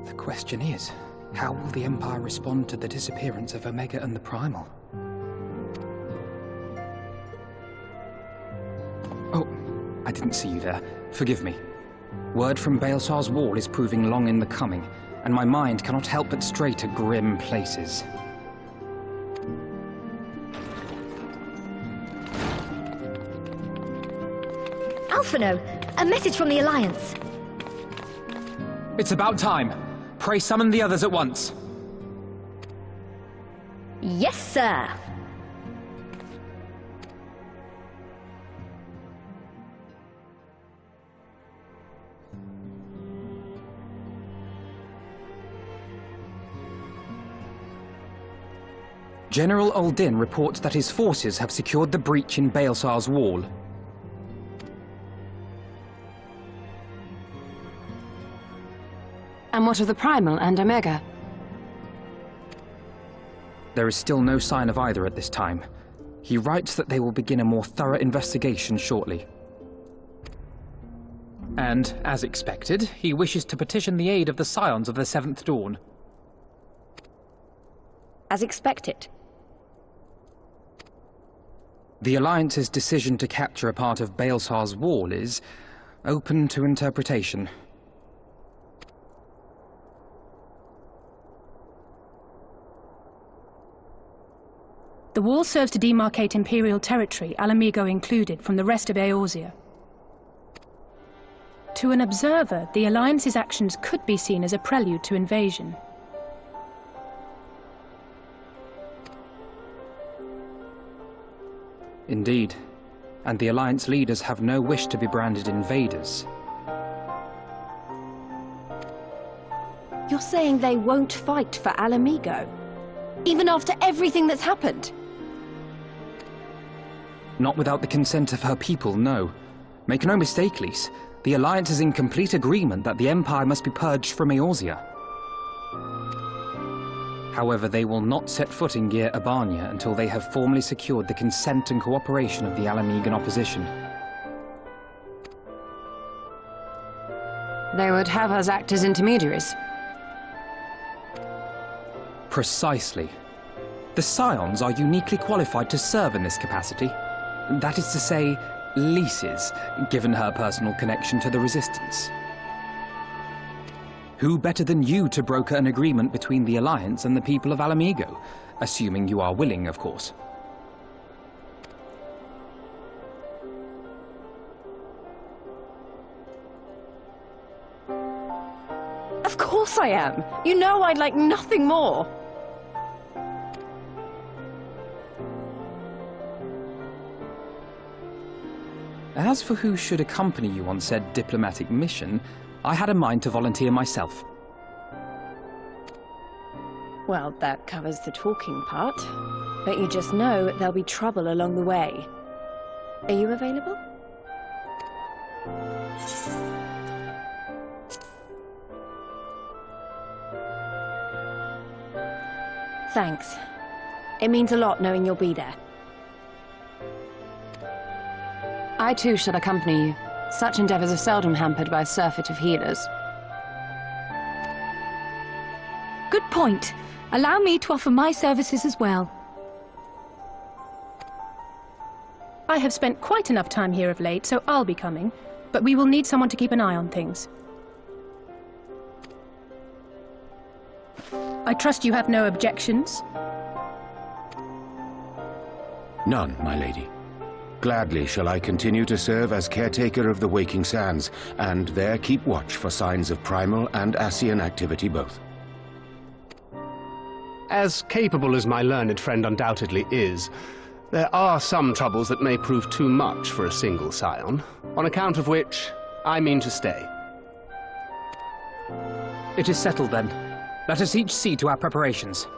The question is, how will the Empire respond to the disappearance of Omega and the Primal? Oh, I didn't see you there. Forgive me. Word from Baelsar's wall is proving long in the coming, and my mind cannot help but stray to grim places. Alphino, a message from the Alliance. It's about time. Pray summon the others at once. Yes, sir. General Uldin reports that his forces have secured the breach in Baelsar's wall. And what of the Primal and Omega? There is still no sign of either at this time. He writes that they will begin a more thorough investigation shortly. And, as expected, he wishes to petition the aid of the Scions of the Seventh Dawn. as expected. The Alliance's decision to capture a part of Baelsar's wall is open to interpretation. The wall serves to demarcate Imperial territory, Alamigo included, from the rest of Eorzea. To an observer, the Alliance's actions could be seen as a prelude to invasion. Indeed. And the Alliance leaders have no wish to be branded invaders. You're saying they won't fight for Alamigo? Even after everything that's happened? Not without the consent of her people, no. Make no mistake, Lys. The Alliance is in complete agreement that the Empire must be purged from Eorzea. However, they will not set foot in Gyr Abania until they have formally secured the consent and cooperation of the Alamigan opposition. They would have us act as intermediaries. Precisely. The Scions are uniquely qualified to serve in this capacity. That is to say, Lys's, given her personal connection to the Resistance. Who better than you to broker an agreement between the Alliance and the people of Alamigo? Assuming you are willing, of course. Of course I am! You know I'd like nothing more! As for who should accompany you on said diplomatic mission, I had a mind to volunteer myself. Well, that covers the talking part. But you just know there'll be trouble along the way. Are you available? Thanks. It means a lot knowing you'll be there. I too shall accompany you. Such endeavors are seldom hampered by a surfeit of healers. Good point. Allow me to offer my services as well. I have spent quite enough time here of late, so I'll be coming. But we will need someone to keep an eye on things. I trust you have no objections? None, my lady. Gladly shall I continue to serve as caretaker of the Waking Sands, and there keep watch for signs of primal and Ascian activity both. As capable as my learned friend undoubtedly is, there are some troubles that may prove too much for a single scion, on account of which I mean to stay. It is settled then. Let us each see to our preparations.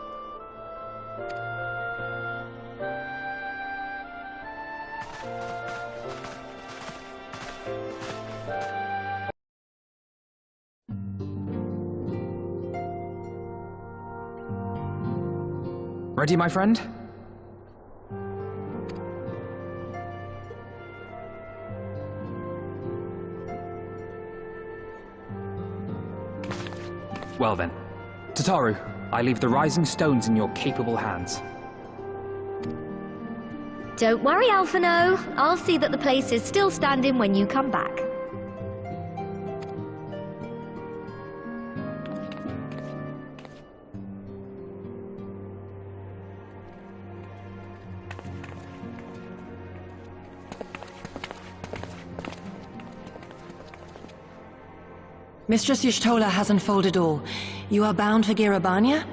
Ready, my friend? Well then. Tataru, I leave the rising stones in your capable hands. Don't worry, Alphino. I'll see that the place is still standing when you come back. Mistress Y'shtola has unfolded all. You are bound for Gyr Abania?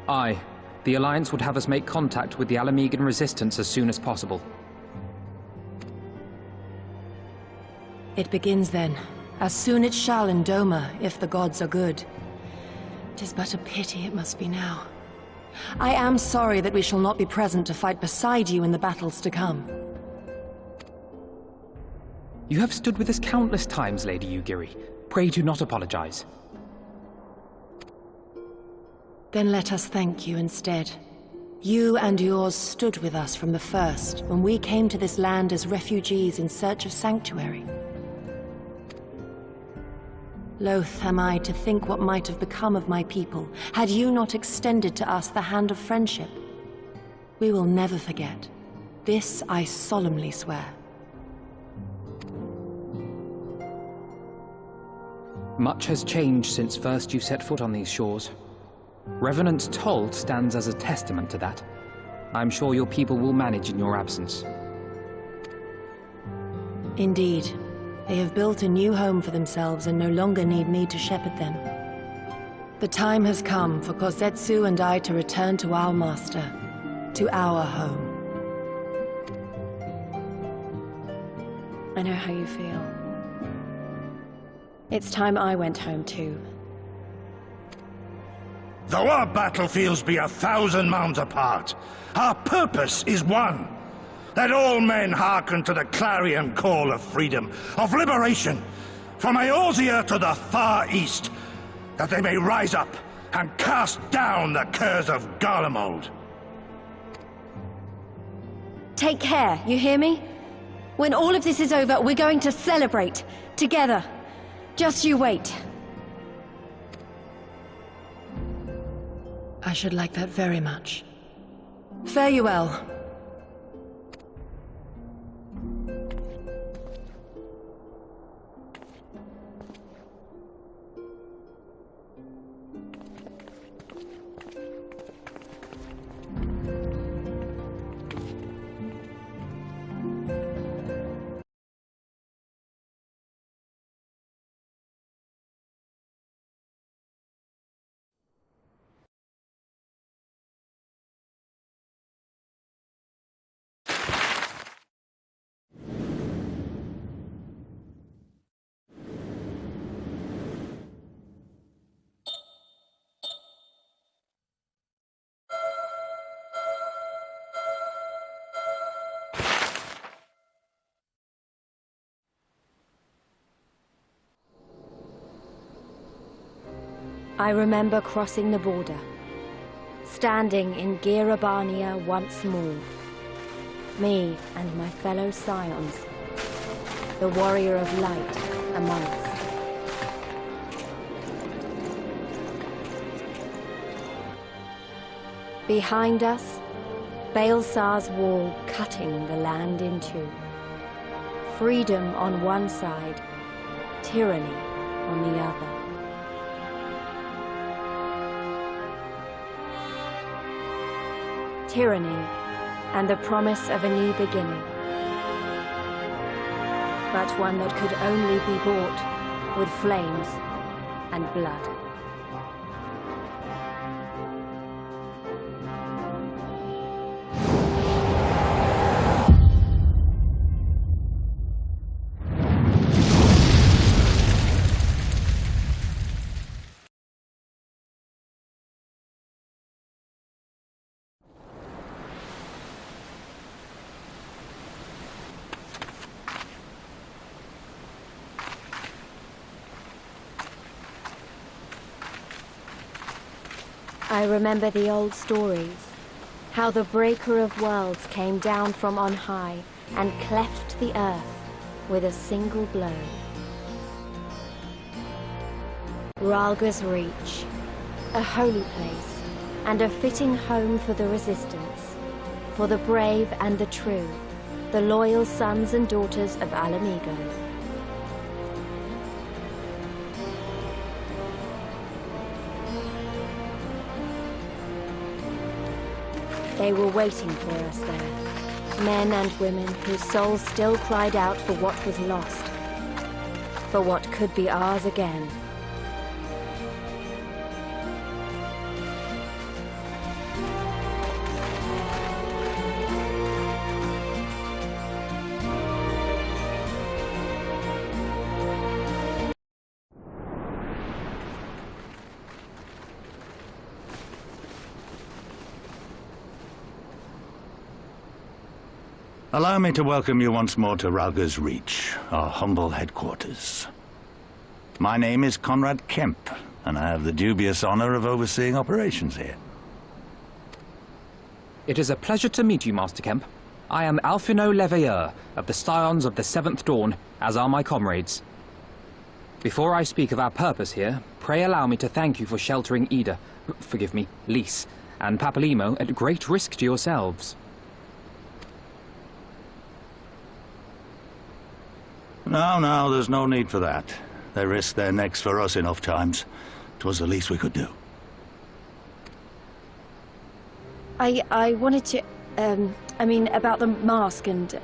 Aye. The Alliance would have us make contact with the Alamigan resistance as soon as possible. It begins then. As soon it shall in Doma, if the gods are good. 'Tis but a pity it must be now. I am sorry that we shall not be present to fight beside you in the battles to come. You have stood with us countless times, Lady Yugiri. Pray do not apologize. Then let us thank you instead. You and yours stood with us from the first, when we came to this land as refugees in search of sanctuary. Loath am I to think what might have become of my people, had you not extended to us the hand of friendship. We will never forget. This I solemnly swear. Much has changed since first you set foot on these shores. Revenant's toll stands as a testament to that. I'm sure your people will manage in your absence. Indeed. They have built a new home for themselves and no longer need me to shepherd them. The time has come for Kozetsu and I to return to our master, to our home. I know how you feel. It's time I went home too. Though our battlefields be 1,000 mounds apart, our purpose is one. Let all men hearken to the clarion call of freedom, of liberation, from Eorzea to the far east, that they may rise up and cast down the curse of Garlemald. Take care, you hear me? When all of this is over, we're going to celebrate, together. Just you wait. I should like that very much. Fare you well. I remember crossing the border, standing in Girabania once more. Me and my fellow scions, the warrior of light among us. Behind us, Baelsar's wall cutting the land in two. Freedom on one side, tyranny on the other. Tyranny and the promise of a new beginning. But one that could only be bought with flames and blood. I remember the old stories, how the Breaker of Worlds came down from on high and cleft the earth with a single blow. Rhalgr's Reach, a holy place and a fitting home for the resistance, for the brave and the true, the loyal sons and daughters of Alamigo. They were waiting for us there, men and women whose souls still cried out for what was lost, for what could be ours again. Allow me to welcome you once more to Rhalgr's Reach, our humble headquarters. My name is Conrad Kemp, and I have the dubious honor of overseeing operations here. It is a pleasure to meet you, Master Kemp. I am Alphino Leveilleur, of the Scions of the 7th Dawn, as are my comrades. Before I speak of our purpose here, pray allow me to thank you for sheltering Ida, forgive me, Lys, and Papalymo at great risk to yourselves. No, there's no need for that. They risked their necks for us enough times. 'Twas the least we could do. I wanted to, I mean, about the mask and...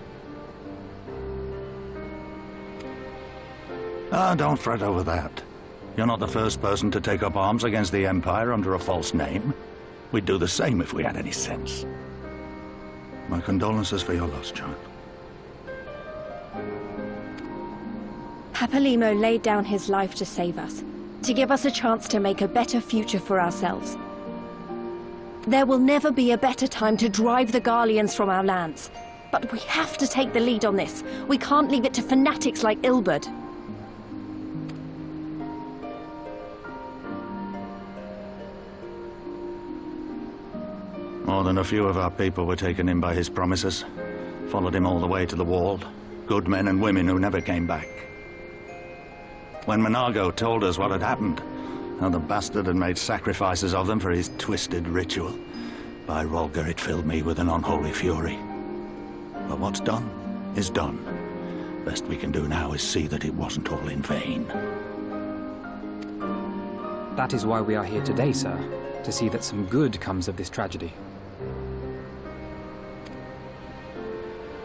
Don't fret over that. You're not the first person to take up arms against the Empire under a false name. We'd do the same if we had any sense. My condolences for your loss, child. Papalymo laid down his life to save us, to give us a chance to make a better future for ourselves. There will never be a better time to drive the Garleans from our lands. But we have to take the lead on this. We can't leave it to fanatics like Ilberd. More than a few of our people were taken in by his promises. Followed him all the way to the wall. Good men and women who never came back. When Monago told us what had happened, how the bastard had made sacrifices of them for his twisted ritual, by Rhaglr it filled me with an unholy fury. But what's done is done. Best we can do now is see that it wasn't all in vain. That is why we are here today, sir, to see that some good comes of this tragedy.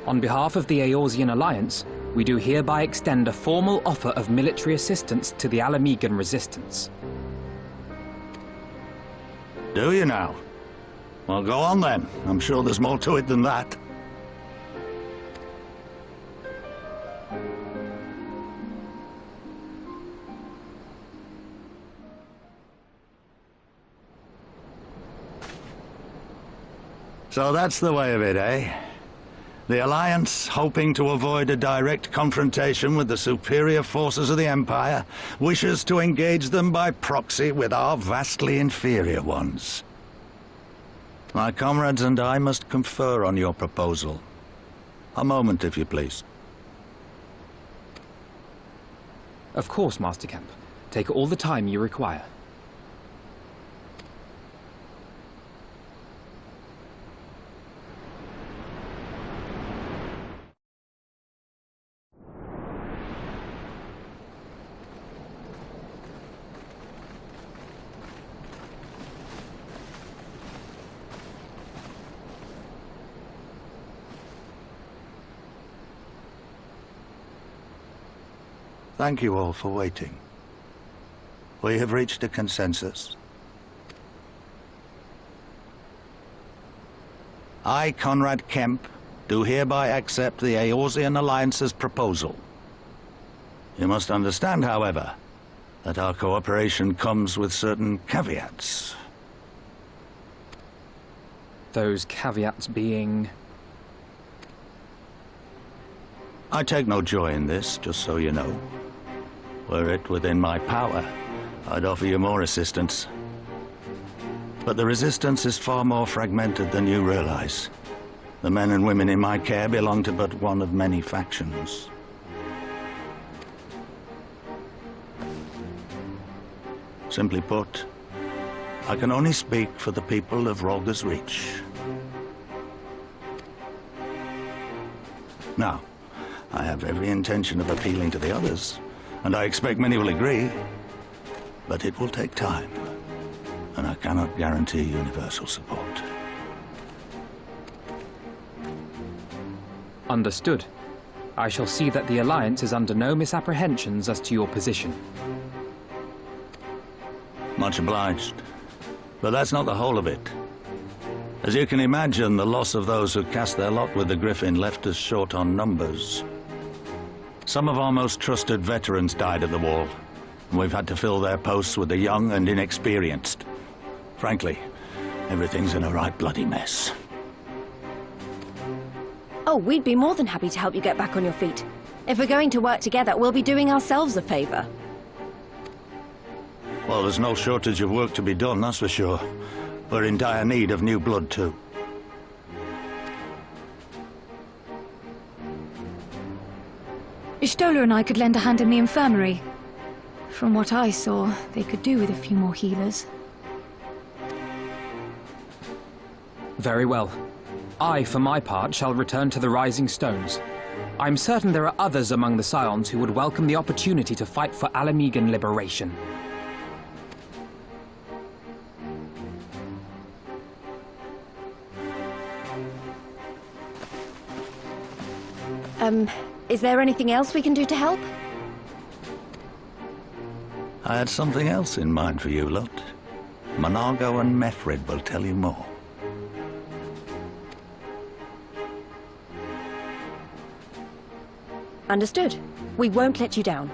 On behalf of the Eorzean Alliance, we do hereby extend a formal offer of military assistance to the Alamegan resistance. Do you now? Well, go on then. I'm sure there's more to it than that. So that's the way of it, eh? The Alliance, hoping to avoid a direct confrontation with the superior forces of the Empire, wishes to engage them by proxy with our vastly inferior ones. My comrades and I must confer on your proposal. A moment, if you please. Of course, Master Kemp. Take all the time you require. Thank you all for waiting. We have reached a consensus. I, Conrad Kemp, do hereby accept the Eorzean Alliance's proposal. You must understand, however, that our cooperation comes with certain caveats. Those caveats being... I take no joy in this, just so you know. Were it within my power, I'd offer you more assistance. But the resistance is far more fragmented than you realize. The men and women in my care belong to but one of many factions. Simply put, I can only speak for the people of Rhaglr's Reach. Now, I have every intention of appealing to the others, and I expect many will agree, but it will take time, and I cannot guarantee universal support. Understood. I shall see that the Alliance is under no misapprehensions as to your position. Much obliged. But that's not the whole of it. As you can imagine, the loss of those who cast their lot with the Griffin left us short on numbers. Some of our most trusted veterans died at the wall, and we've had to fill their posts with the young and inexperienced. Frankly, everything's in a right bloody mess. Oh, we'd be more than happy to help you get back on your feet. If we're going to work together, we'll be doing ourselves a favor. Well, there's no shortage of work to be done, that's for sure. We're in dire need of new blood, too. Ishtola and I could lend a hand in the infirmary. From what I saw, they could do with a few more healers. Very well. I, for my part, shall return to the Rising Stones. I'm certain there are others among the Scions who would welcome the opportunity to fight for Alamegan liberation. Is there anything else we can do to help? I had something else in mind for you lot. Monargo and Methred will tell you more. Understood. We won't let you down.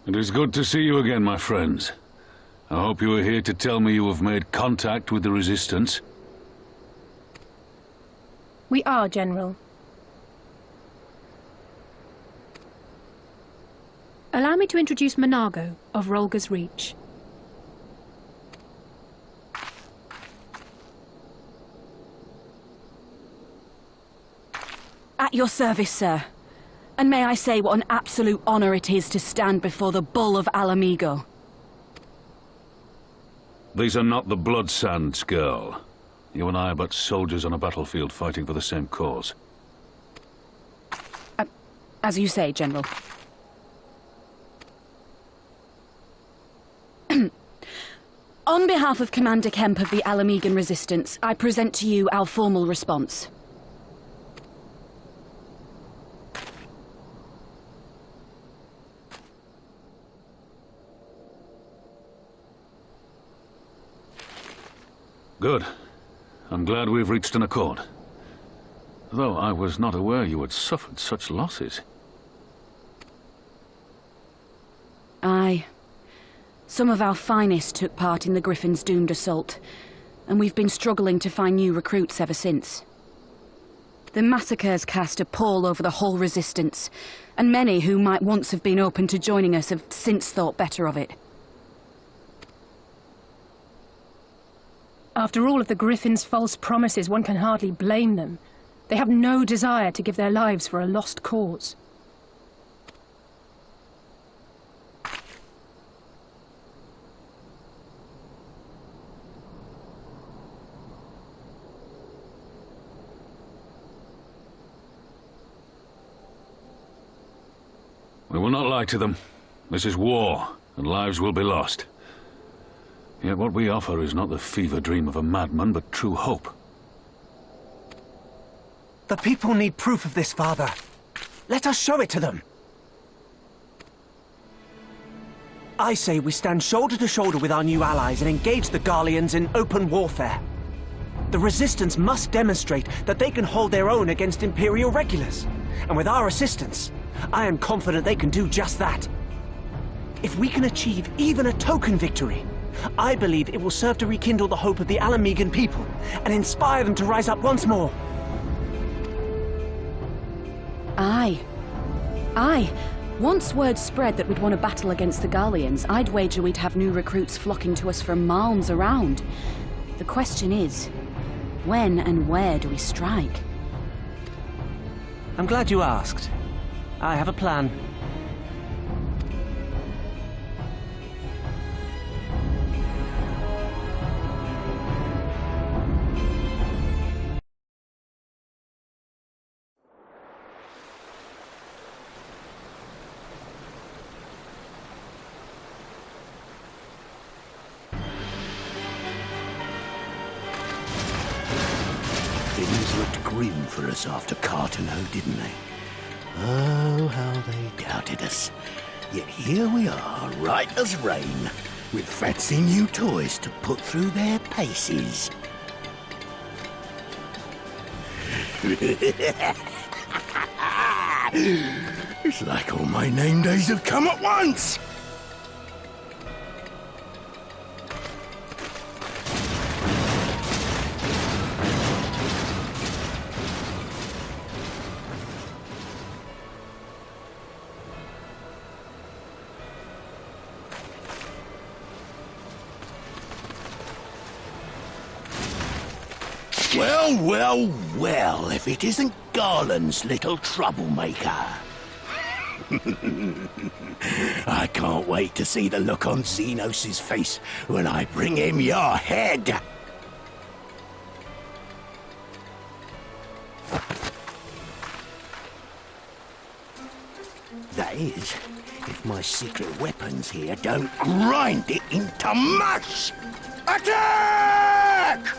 It is good to see you again, my friends. I hope you are here to tell me you have made contact with the Resistance. We are, General. Allow me to introduce Monargo of Rhaglr's Reach. At your service, sir. And may I say what an absolute honor it is to stand before the Bull of Alamigo. These are not the Blood Sands, girl. You and I are but soldiers on a battlefield fighting for the same cause. As you say, General. On behalf of Commander Kemp of the Alamegan Resistance, I present to you our formal response. Good. I'm glad we've reached an accord. Though I was not aware you had suffered such losses. Aye. Some of our finest took part in the Griffin's doomed assault, and we've been struggling to find new recruits ever since. The massacres cast a pall over the whole Resistance, and many who might once have been open to joining us have since thought better of it. After all of the Griffin's false promises, one can hardly blame them. They have no desire to give their lives for a lost cause. We will not lie to them. This is war, and lives will be lost. Yet what we offer is not the fever dream of a madman, but true hope. The people need proof of this, Father. Let us show it to them. I say we stand shoulder to shoulder with our new allies and engage the Garleans in open warfare. The Resistance must demonstrate that they can hold their own against Imperial regulars. And with our assistance, I am confident they can do just that. If we can achieve even a token victory, I believe it will serve to rekindle the hope of the Alamegan people and inspire them to rise up once more. Aye. Aye. Once word spread that we'd won a battle against the Garleans, I'd wager we'd have new recruits flocking to us from miles around. The question is, when and where do we strike? I'm glad you asked. I have a plan. Things looked grim for us after Cartano, didn't they? Oh, how they doubted us. Yet here we are, right as rain, with fancy new toys to put through their paces. It's like all my name days have come at once! Well, well, well, if it isn't Garland's little troublemaker. I can't wait to see the look on Xenos' face when I bring him your head. That is, if my secret weapons here don't grind it into mush! Attack!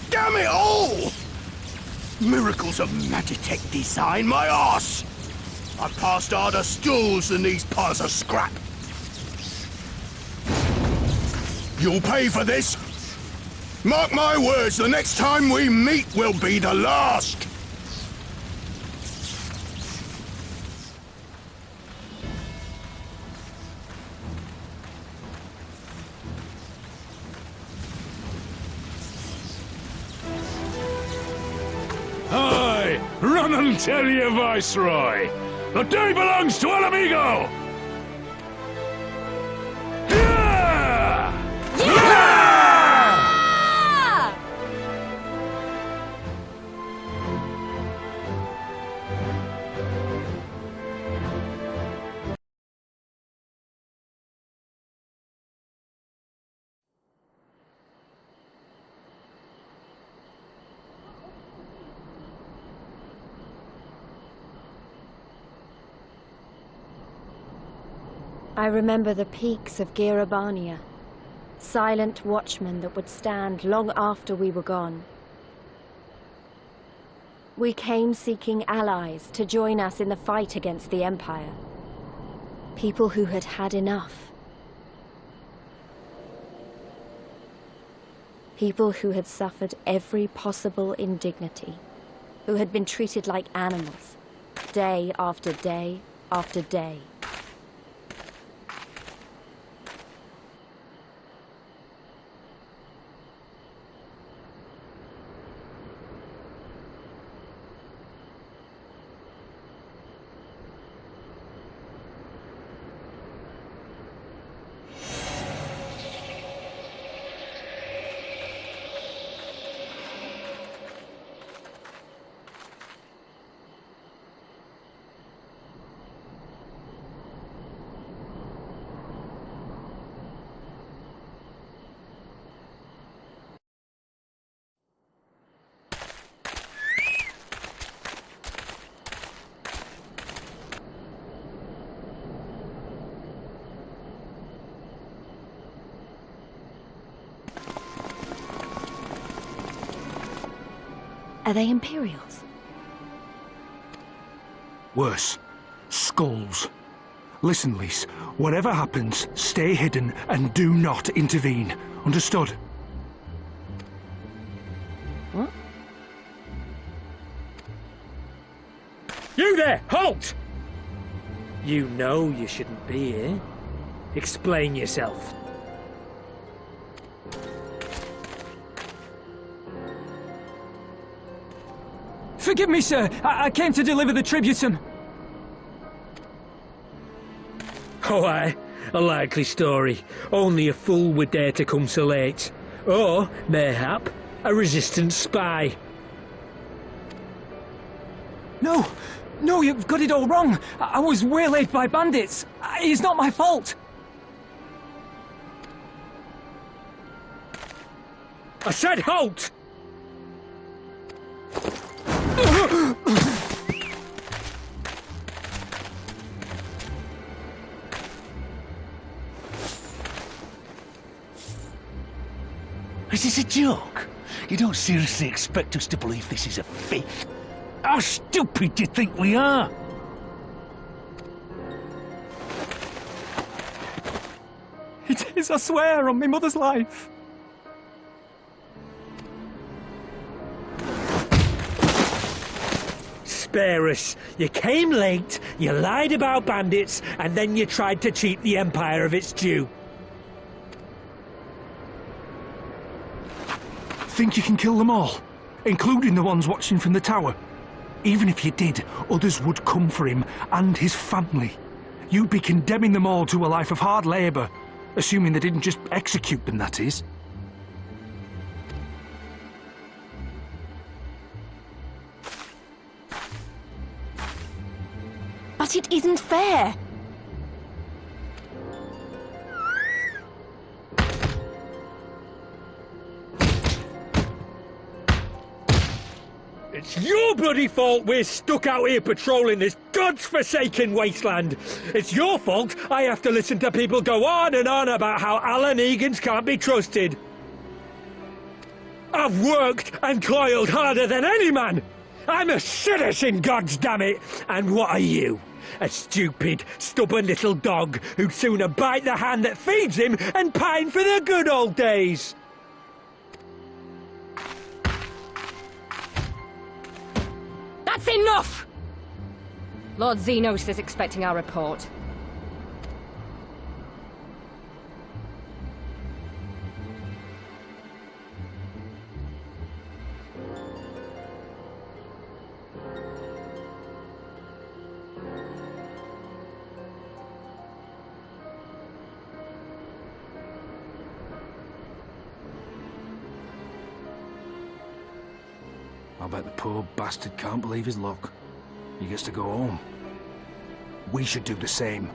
Damn it all! Miracles of Magitech design, my arse! I've passed harder stools than these piles of scrap. You'll pay for this. Mark my words, the next time we meet will be the last. Aye! Run and tell your Viceroy! The day belongs to El Amigo! Yeah! Yeah! I remember the peaks of Girabania, silent watchmen that would stand long after we were gone. We came seeking allies to join us in the fight against the Empire. People who had had enough. People who had suffered every possible indignity, who had been treated like animals, day after day after day. Are they Imperials? Worse. Skulls. Listen, Lise. Whatever happens, stay hidden and do not intervene. Understood? What? You there! Halt! You know you shouldn't be here. Explain yourself. Forgive me, sir. I came to deliver the tributum. Oh, aye. A likely story. Only a fool would dare to come so late. Or, mayhap, a resistance spy. No! No, you've got it all wrong. I was waylaid by bandits. It's not my fault. I said halt! Is this a joke? You don't seriously expect us to believe this is a fit? How stupid do you think we are? It is, I swear, on my mother's life. spare us. You came late, you lied about bandits, and then you tried to cheat the Empire of its due. Think you can kill them all? Including the ones watching from the tower? Even if you did, others would come for him and his family. You'd be condemning them all to a life of hard labour. Assuming they didn't just execute them, that is. But it isn't fair! It's your bloody fault we're stuck out here patrolling this god's-forsaken wasteland. It's your fault I have to listen to people go on and on about how Alan Egan's can't be trusted. I've worked and toiled harder than any man. I'm a citizen, goddammit. And what are you? A stupid, stubborn little dog who'd sooner bite the hand that feeds him and pine for the good old days. That's enough! Lord Xenos is expecting our report. I bet the poor bastard can't believe his luck. He gets to go home. We should do the same.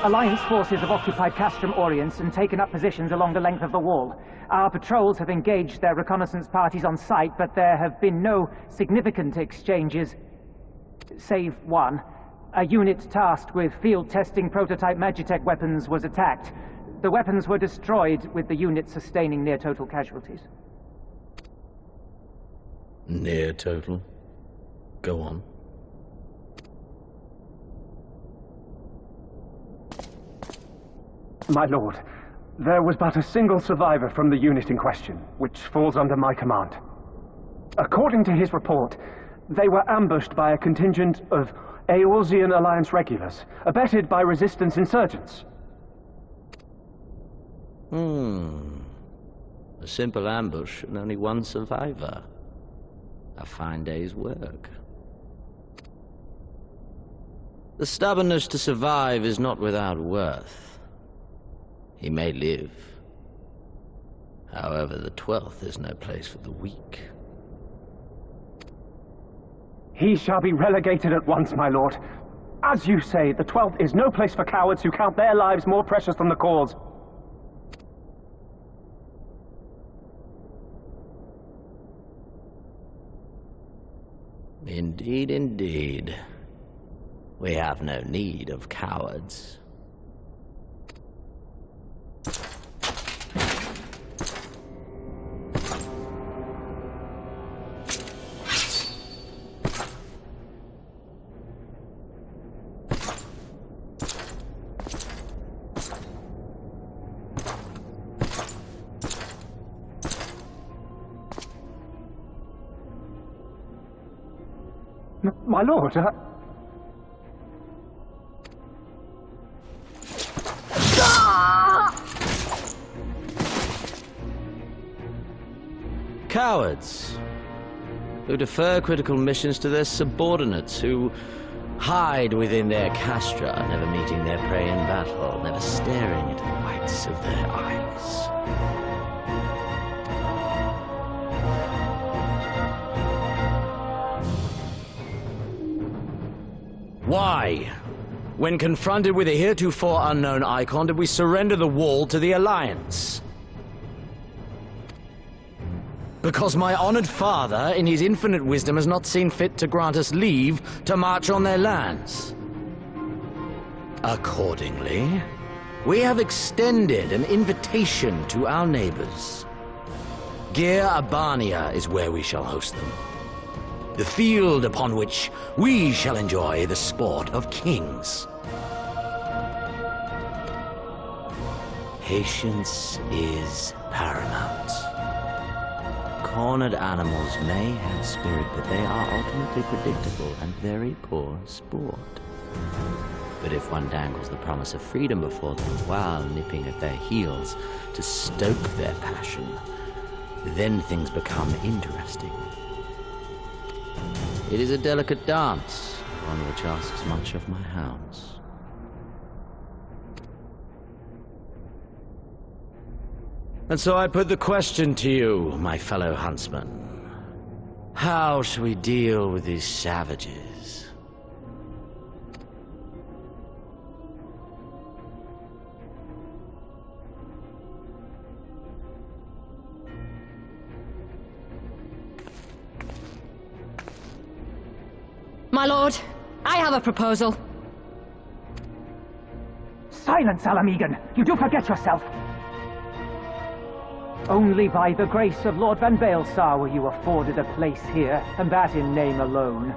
Alliance forces have occupied Castrum Orients and taken up positions along the length of the wall. Our patrols have engaged their reconnaissance parties on site, but there have been no significant exchanges, save one. A unit tasked with field testing prototype Magitech weapons was attacked. The weapons were destroyed, with the unit sustaining near total casualties. Near total? Go on. My lord, there was but a single survivor from the unit in question, which falls under my command. According to his report, they were ambushed by a contingent of Eorzean Alliance regulars, abetted by resistance insurgents. A simple ambush and only one survivor. A fine day's work. The stubbornness to survive is not without worth. He may live. However, the 12th is no place for the weak. He shall be relegated at once, my lord. As you say, the 12th is no place for cowards who count their lives more precious than the cause. Indeed, indeed. We have no need of cowards. My lord, Cowards, who defer critical missions to their subordinates, who hide within their castra, never meeting their prey in battle, never staring into the whites of their eyes. Why, when confronted with a heretofore unknown icon, did we surrender the wall to the Alliance? Because my honored father, in his infinite wisdom, has not seen fit to grant us leave to march on their lands. Accordingly, we have extended an invitation to our neighbors. Gyr-Abania is where we shall host them. The field upon which we shall enjoy the sport of kings. Patience is paramount. Cornered animals may have spirit, but they are ultimately predictable and very poor sport. But if one dangles the promise of freedom before them while nipping at their heels to stoke their passion, then things become interesting. It is a delicate dance, one which asks much of my hounds. And so I put the question to you, my fellow huntsman. How shall we deal with these savages? My lord, I have a proposal. Silence, Alamegan! You do forget yourself! Only by the grace of Lord Van Baelsar were you afforded a place here, and that in name alone.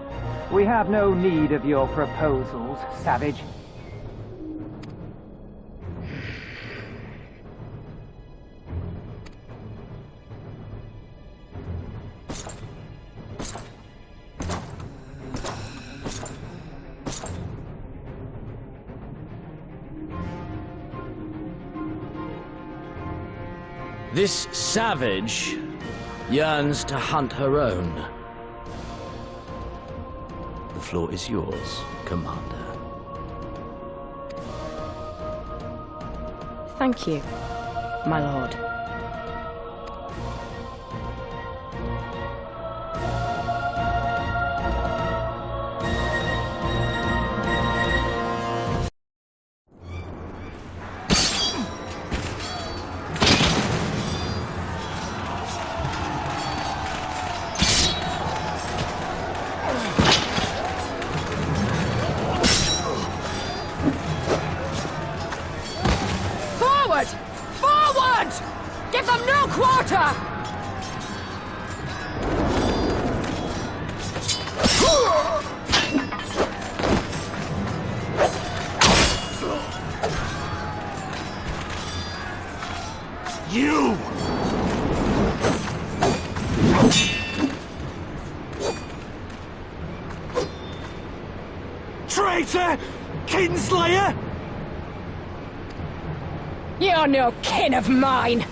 We have no need of your proposals, savage. This savage yearns to hunt her own. The floor is yours, Commander. Thank you, my lord. Traitor! Kinslayer! You're no kin of mine!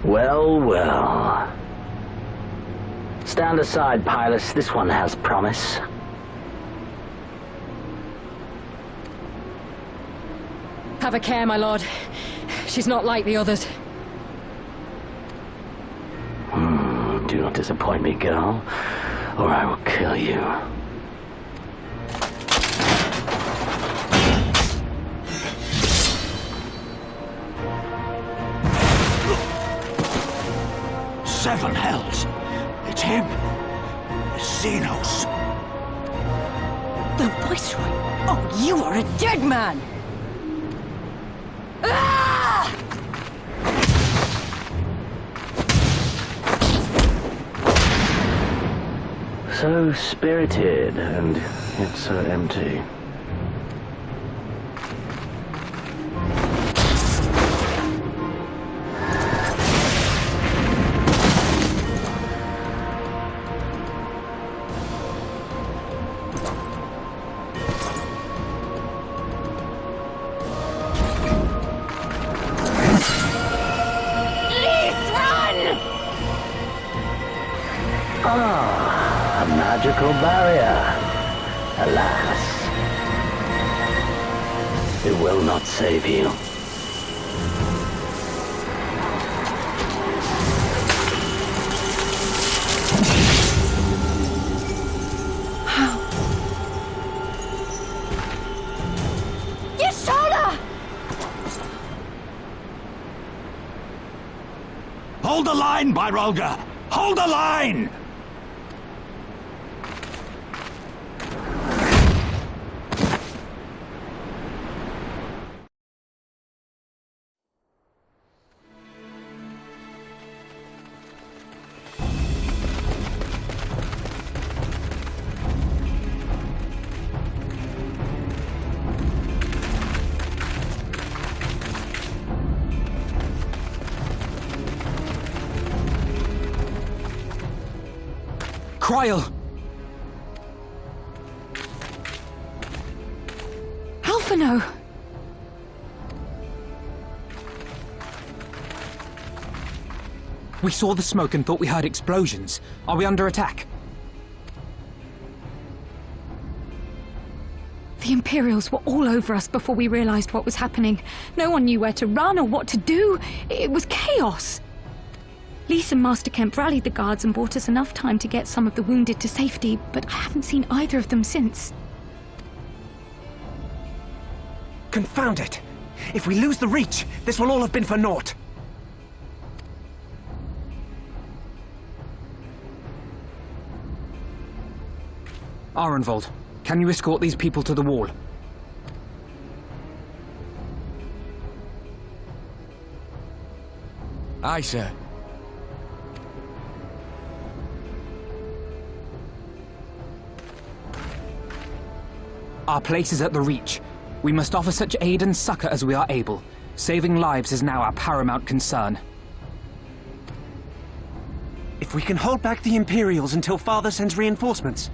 Well, well. Stand aside, Pilus. This one has promise. Have a care, my lord. She's not like the others. Do not disappoint me, girl, or I will kill you. Seven hells! It's him! It's Xenos! The Viceroy! Oh, you are a dead man! Ah! So spirited, and yet so empty. A magical barrier. Alas. It will not save you. Your shoulder! Hold the line, Rhaglr! Hold the line! Rhaglr! Alphino! We saw the smoke and thought we heard explosions. Are we under attack? The Imperials were all over us before we realized what was happening. No one knew where to run or what to do. It was chaos. Lise and Master Kemp rallied the guards and bought us enough time to get some of the wounded to safety, but I haven't seen either of them since. Confound it! If we lose the Reach, this will all have been for naught. Arenvold, can you escort these people to the wall? Aye, sir. Our place is at the Reach. We must offer such aid and succor as we are able. Saving lives is now our paramount concern. If we can hold back the Imperials until Father sends reinforcements,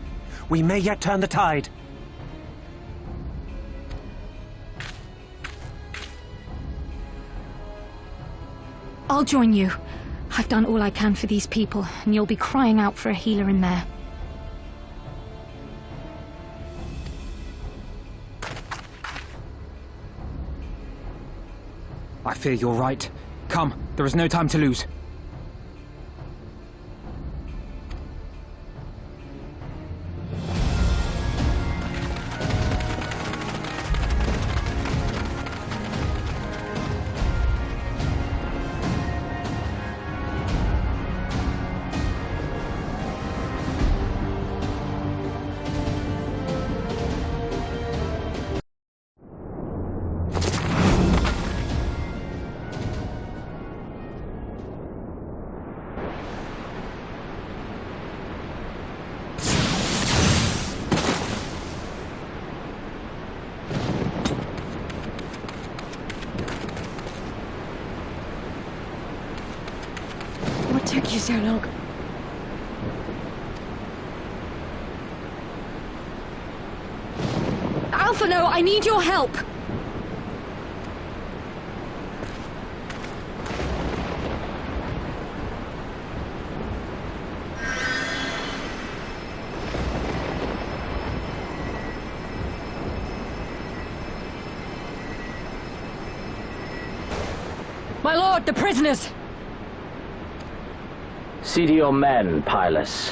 we may yet turn the tide. I'll join you. I've done all I can for these people, and you'll be crying out for a healer in there. I fear you're right. Come, there is no time to lose. What took you so long? Alphino, I need your help! My lord, the prisoners! See to your men, Pylus.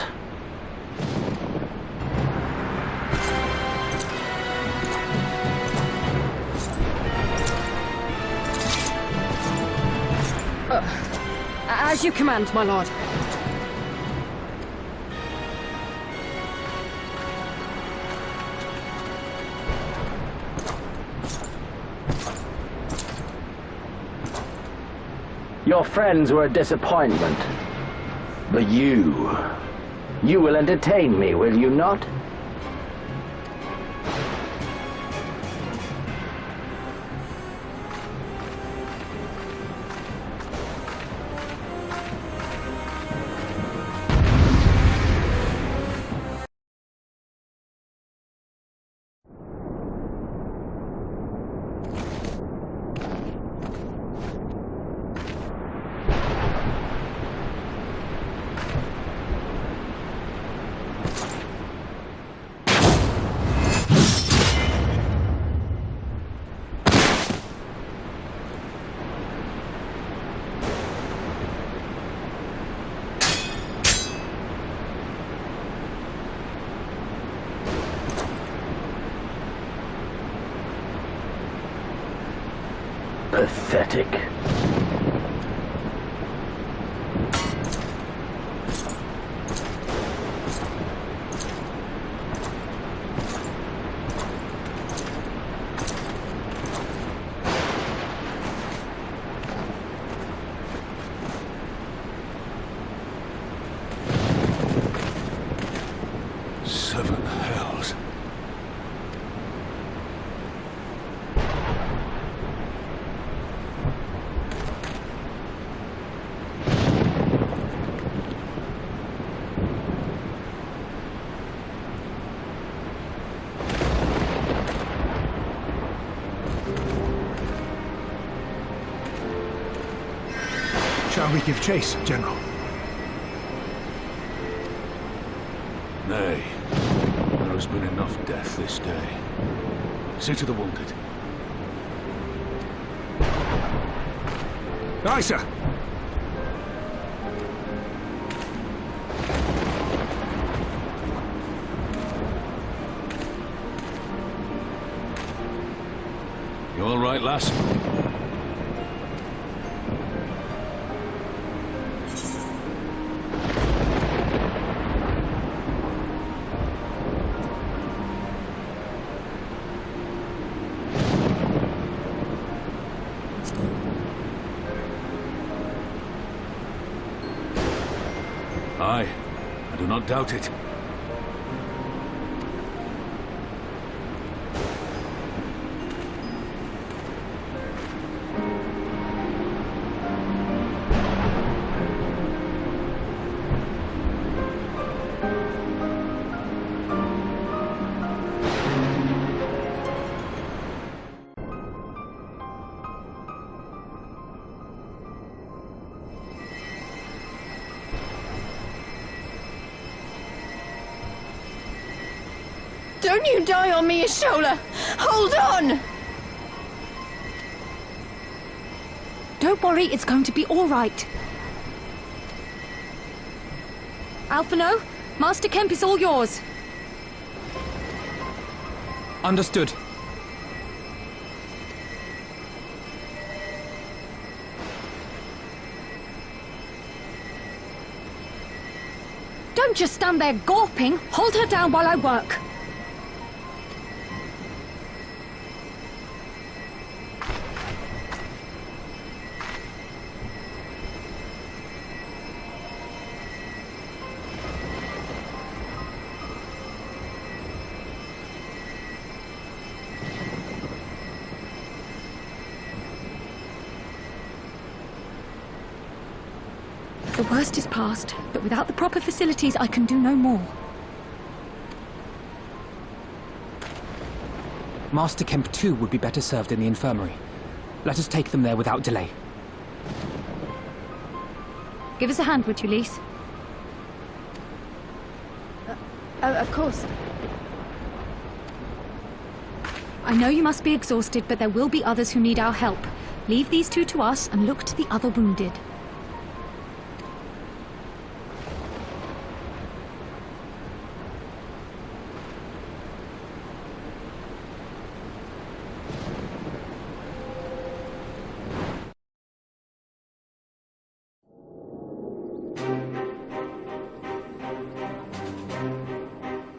As you command, my lord. Your friends were a disappointment. But you will entertain me, will you not? Pathetic. Seven hells. Shall we give chase, General? Nay. There has been enough death this day. See to the wounded. Aye, sir. You all right, lass? Aye, I do not doubt it. Don't you die on me, Ashola! Hold on! Don't worry, it's going to be all right. Alphino, Master Kemp is all yours. Understood. Don't just stand there gawping. Hold her down while I work. The worst is past, but without the proper facilities, I can do no more. Master Kemp too would be better served in the infirmary. Let us take them there without delay. Give us a hand, would you, Lise? Of course. I know you must be exhausted, but there will be others who need our help. Leave these two to us and look to the other wounded.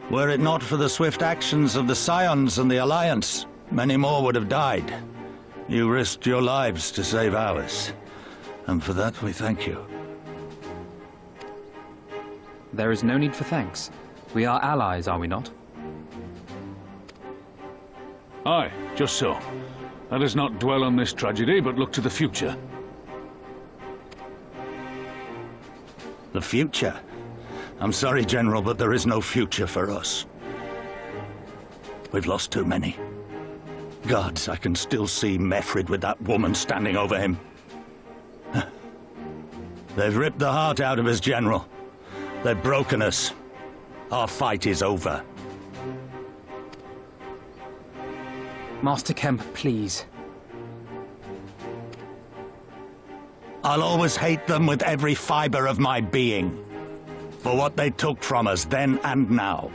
Were it not for the swift actions of the Scions and the Alliance, many more would have died. You risked your lives to save ours, and for that we thank you. There is no need for thanks. We are allies, are we not? Aye, just so. Let us not dwell on this tragedy, but look to the future. The future? I'm sorry, General, but there is no future for us. We've lost too many. Gods, I can still see Mefrid with that woman standing over him. They've ripped the heart out of us, General. They've broken us. Our fight is over. Master Kemp, please. I'll always hate them with every fiber of my being. For what they took from us then and now.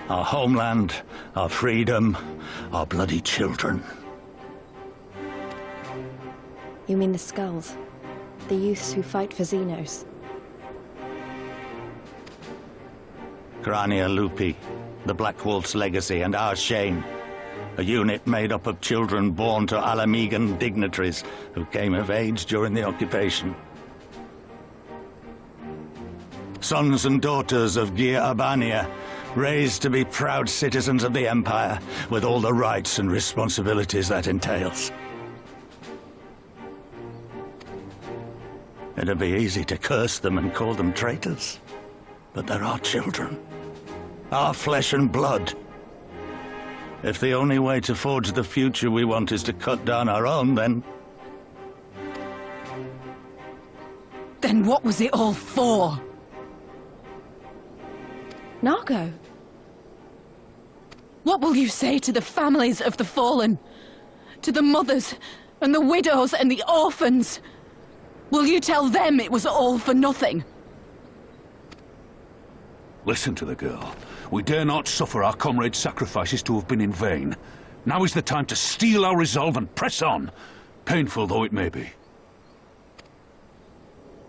Our homeland, our freedom, our bloody children. You mean the Skulls? The youths who fight for Xenos? Grania Lupi, the Black Wolf's legacy and our shame. A unit made up of children born to Alamegan dignitaries who came of age during the occupation. Sons and daughters of Gir Abania, raised to be proud citizens of the Empire, with all the rights and responsibilities that entails. It'd be easy to curse them and call them traitors, but they're our children, our flesh and blood. If the only way to forge the future we want is to cut down our own, then what was it all for? Nargo. What will you say to the families of the fallen? To the mothers, and the widows, and the orphans? Will you tell them it was all for nothing? Listen to the girl. We dare not suffer our comrades' sacrifices to have been in vain. Now is the time to steel our resolve and press on, painful though it may be.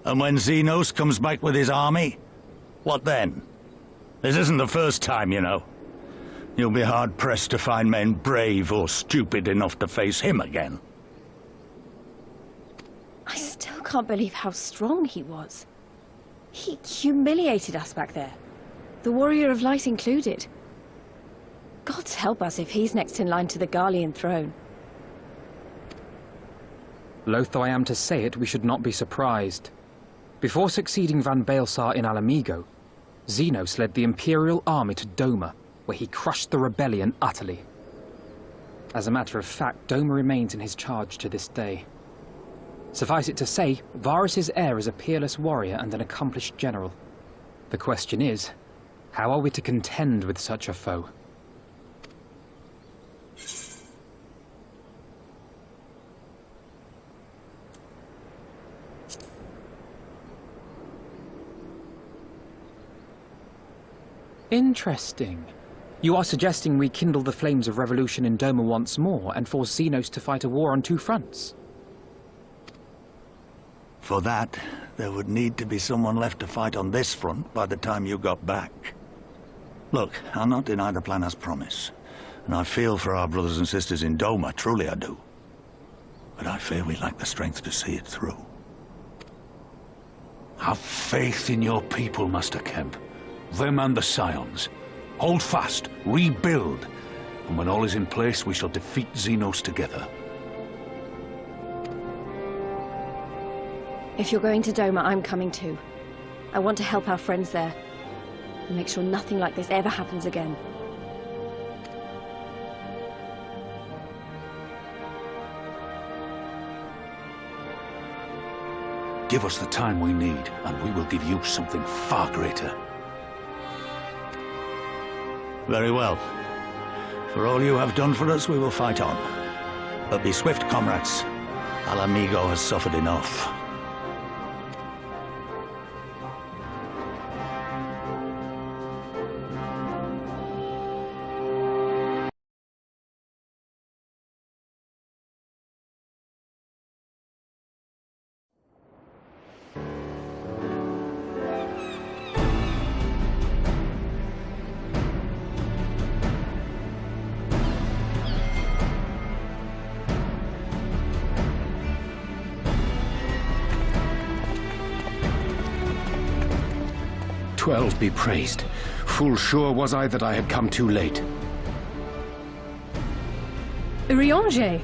And when Xenos comes back with his army, what then? This isn't the first time, you know. You'll be hard-pressed to find men brave or stupid enough to face him again. I still can't believe how strong he was. He humiliated us back there. The Warrior of Light included. Gods help us if he's next in line to the Garlean throne. Loath though I am to say it, we should not be surprised. Before succeeding Van Baelsar in Alamigo, Xenos led the Imperial army to Doma, where he crushed the rebellion utterly. As a matter of fact, Doma remains in his charge to this day. Suffice it to say, Varus's heir is a peerless warrior and an accomplished general. The question is, how are we to contend with such a foe? Interesting. You are suggesting we kindle the flames of revolution in Doma once more and force Xenos to fight a war on two fronts? For that, there would need to be someone left to fight on this front by the time you got back. Look, I'll not deny the plan as promised, and I feel for our brothers and sisters in Doma, truly I do. But I fear we lack the strength to see it through. Have faith in your people, Master Kemp. Them and the Scions. Hold fast, rebuild, and when all is in place, we shall defeat Xenos together. If you're going to Doma, I'm coming too. I want to help our friends there, and make sure nothing like this ever happens again. Give us the time we need, and we will give you something far greater. Very well. For all you have done for us, we will fight on. But be swift, comrades. Alamigo has suffered enough. XII be praised. Full sure was I that I had come too late. Urianger!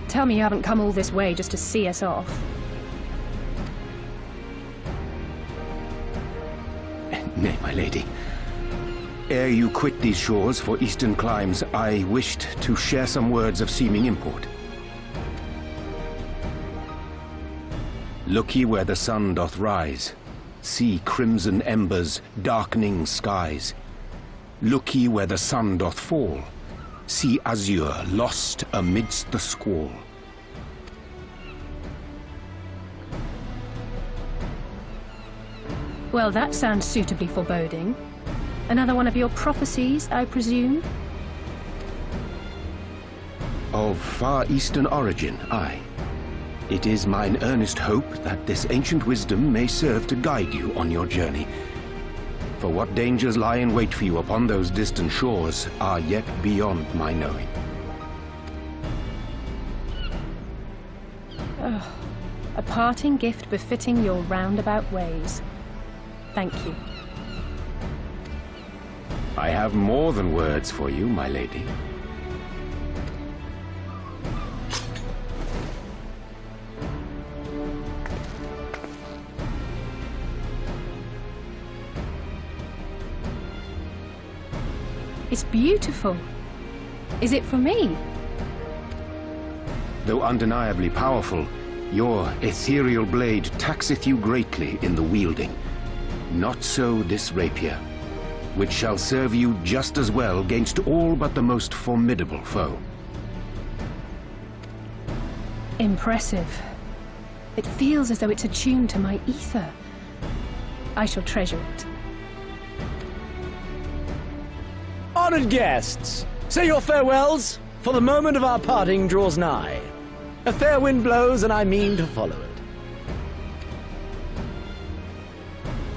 Tell me you haven't come all this way just to see us off. Nay, my lady. Ere you quit these shores for eastern climes, I wished to share some words of seeming import. Look ye where the sun doth rise. See crimson embers, darkening skies. Look ye where the sun doth fall. See azure lost amidst the squall. Well, that sounds suitably foreboding. Another one of your prophecies, I presume? Of far eastern origin, aye. It is mine earnest hope that this ancient wisdom may serve to guide you on your journey. For what dangers lie in wait for you upon those distant shores are yet beyond my knowing. Oh, a parting gift befitting your roundabout ways. Thank you. I have more than words for you, my lady. It's beautiful. Is it for me? Though undeniably powerful, your ethereal blade taxeth you greatly in the wielding. Not so this rapier, which shall serve you just as well against all but the most formidable foe. Impressive. It feels as though it's attuned to my ether. I shall treasure it. Honored guests, say your farewells, for the moment of our parting draws nigh. A fair wind blows, and I mean to follow it.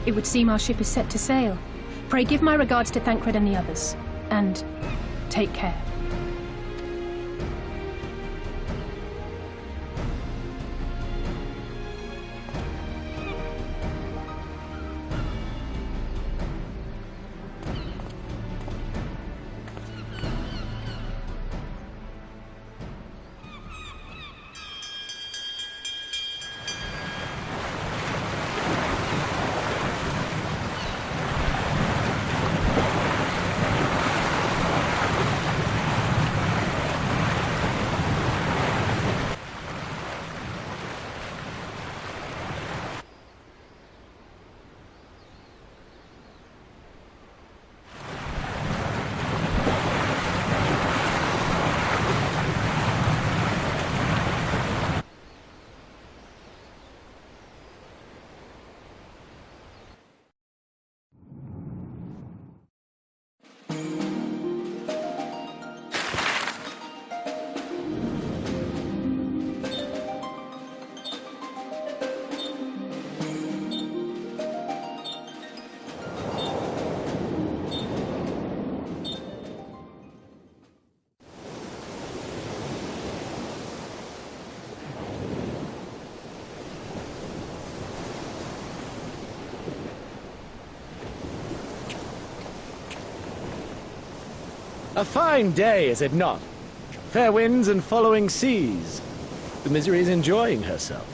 It would seem our ship is set to sail. Pray give my regards to Thancred and the others, and take care. A fine day, is it not? Fair winds and following seas. The Misery is enjoying herself.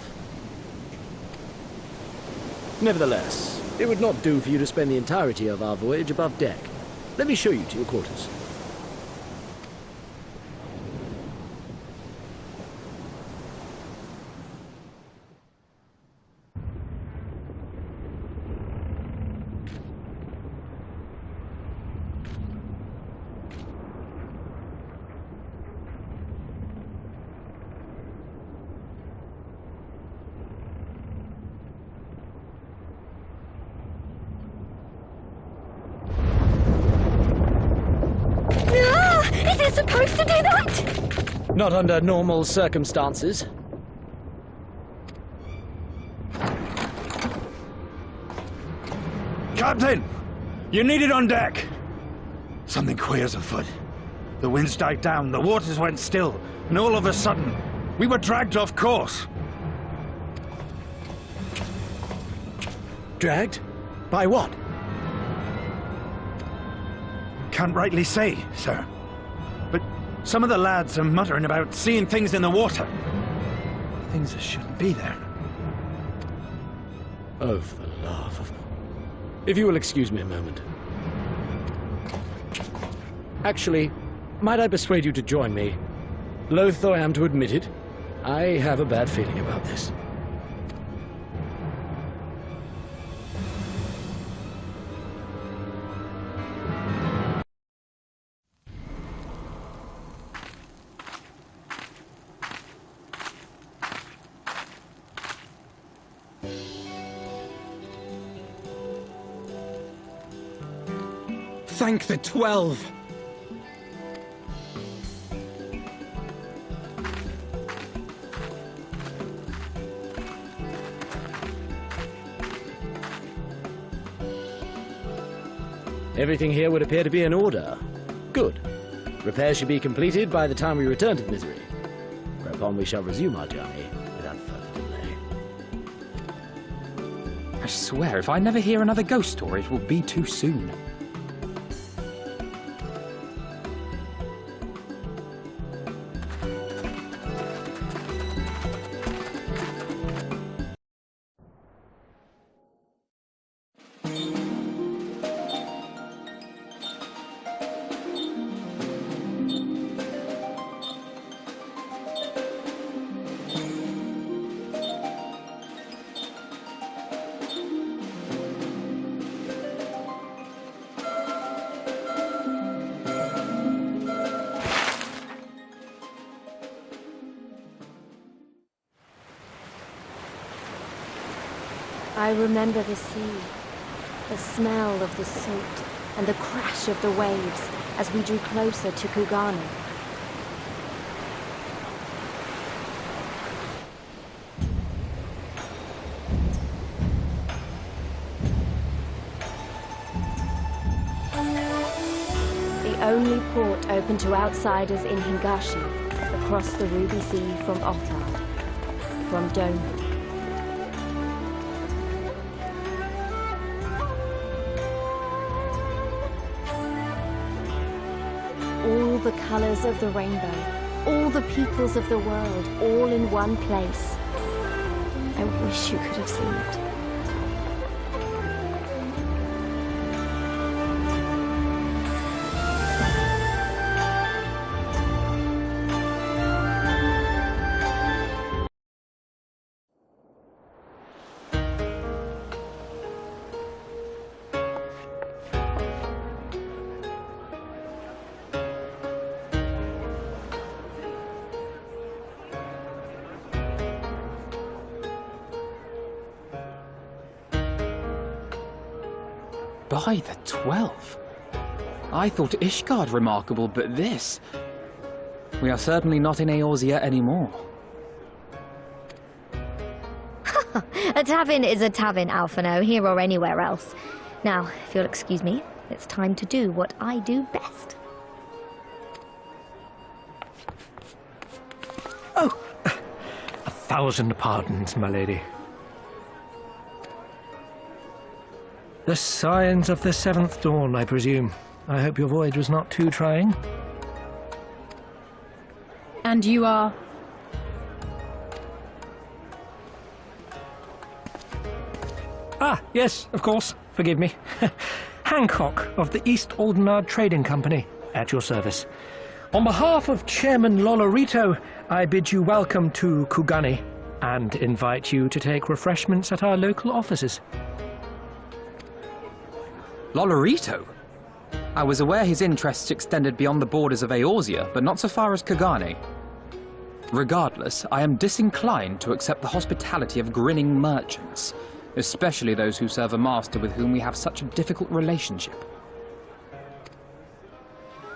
Nevertheless, it would not do for you to spend the entirety of our voyage above deck. Let me show you to your quarters. Is it supposed to do that? Not under normal circumstances. Captain! You need it on deck! Something queer's afoot. The winds died down, the waters went still, and all of a sudden, we were dragged off course. Dragged? By what? Can't rightly say, sir. But some of the lads are muttering about seeing things in the water. Things that shouldn't be there. Oh, for the love of... If you will excuse me a moment. Actually, might I persuade you to join me? Loath though I am to admit it, I have a bad feeling about this. Thank the 12! Everything here would appear to be in order. Good. Repairs should be completed by the time we return to the Misery, whereupon we shall resume our journey without further delay. I swear, if I never hear another ghost story, it will be too soon. I remember the sea, the smell of the salt, and the crash of the waves as we drew closer to Kugano. The only port open to outsiders in Higashi, across the Ruby Sea from Othard, from Doma. All the colors of the rainbow, all the peoples of the world, all in one place. I wish you could have seen it. By the 12. I thought Ishgard remarkable, but this... We are certainly not in Eorzea anymore. A tavern is a tavern, Alphino, here or anywhere else. Now, if you'll excuse me, it's time to do what I do best. Oh! 1,000 pardons, my lady. The signs of the 7th dawn, I presume. I hope your voyage was not too trying. And you are? Ah, yes, of course. Forgive me. Hancock of the East Aldenard Trading Company, at your service. On behalf of Chairman Lolorito, I bid you welcome to Kugani and invite you to take refreshments at our local offices. Lolorito? I was aware his interests extended beyond the borders of Eorzea, but not so far as Kugani. Regardless, I am disinclined to accept the hospitality of grinning merchants, especially those who serve a master with whom we have such a difficult relationship.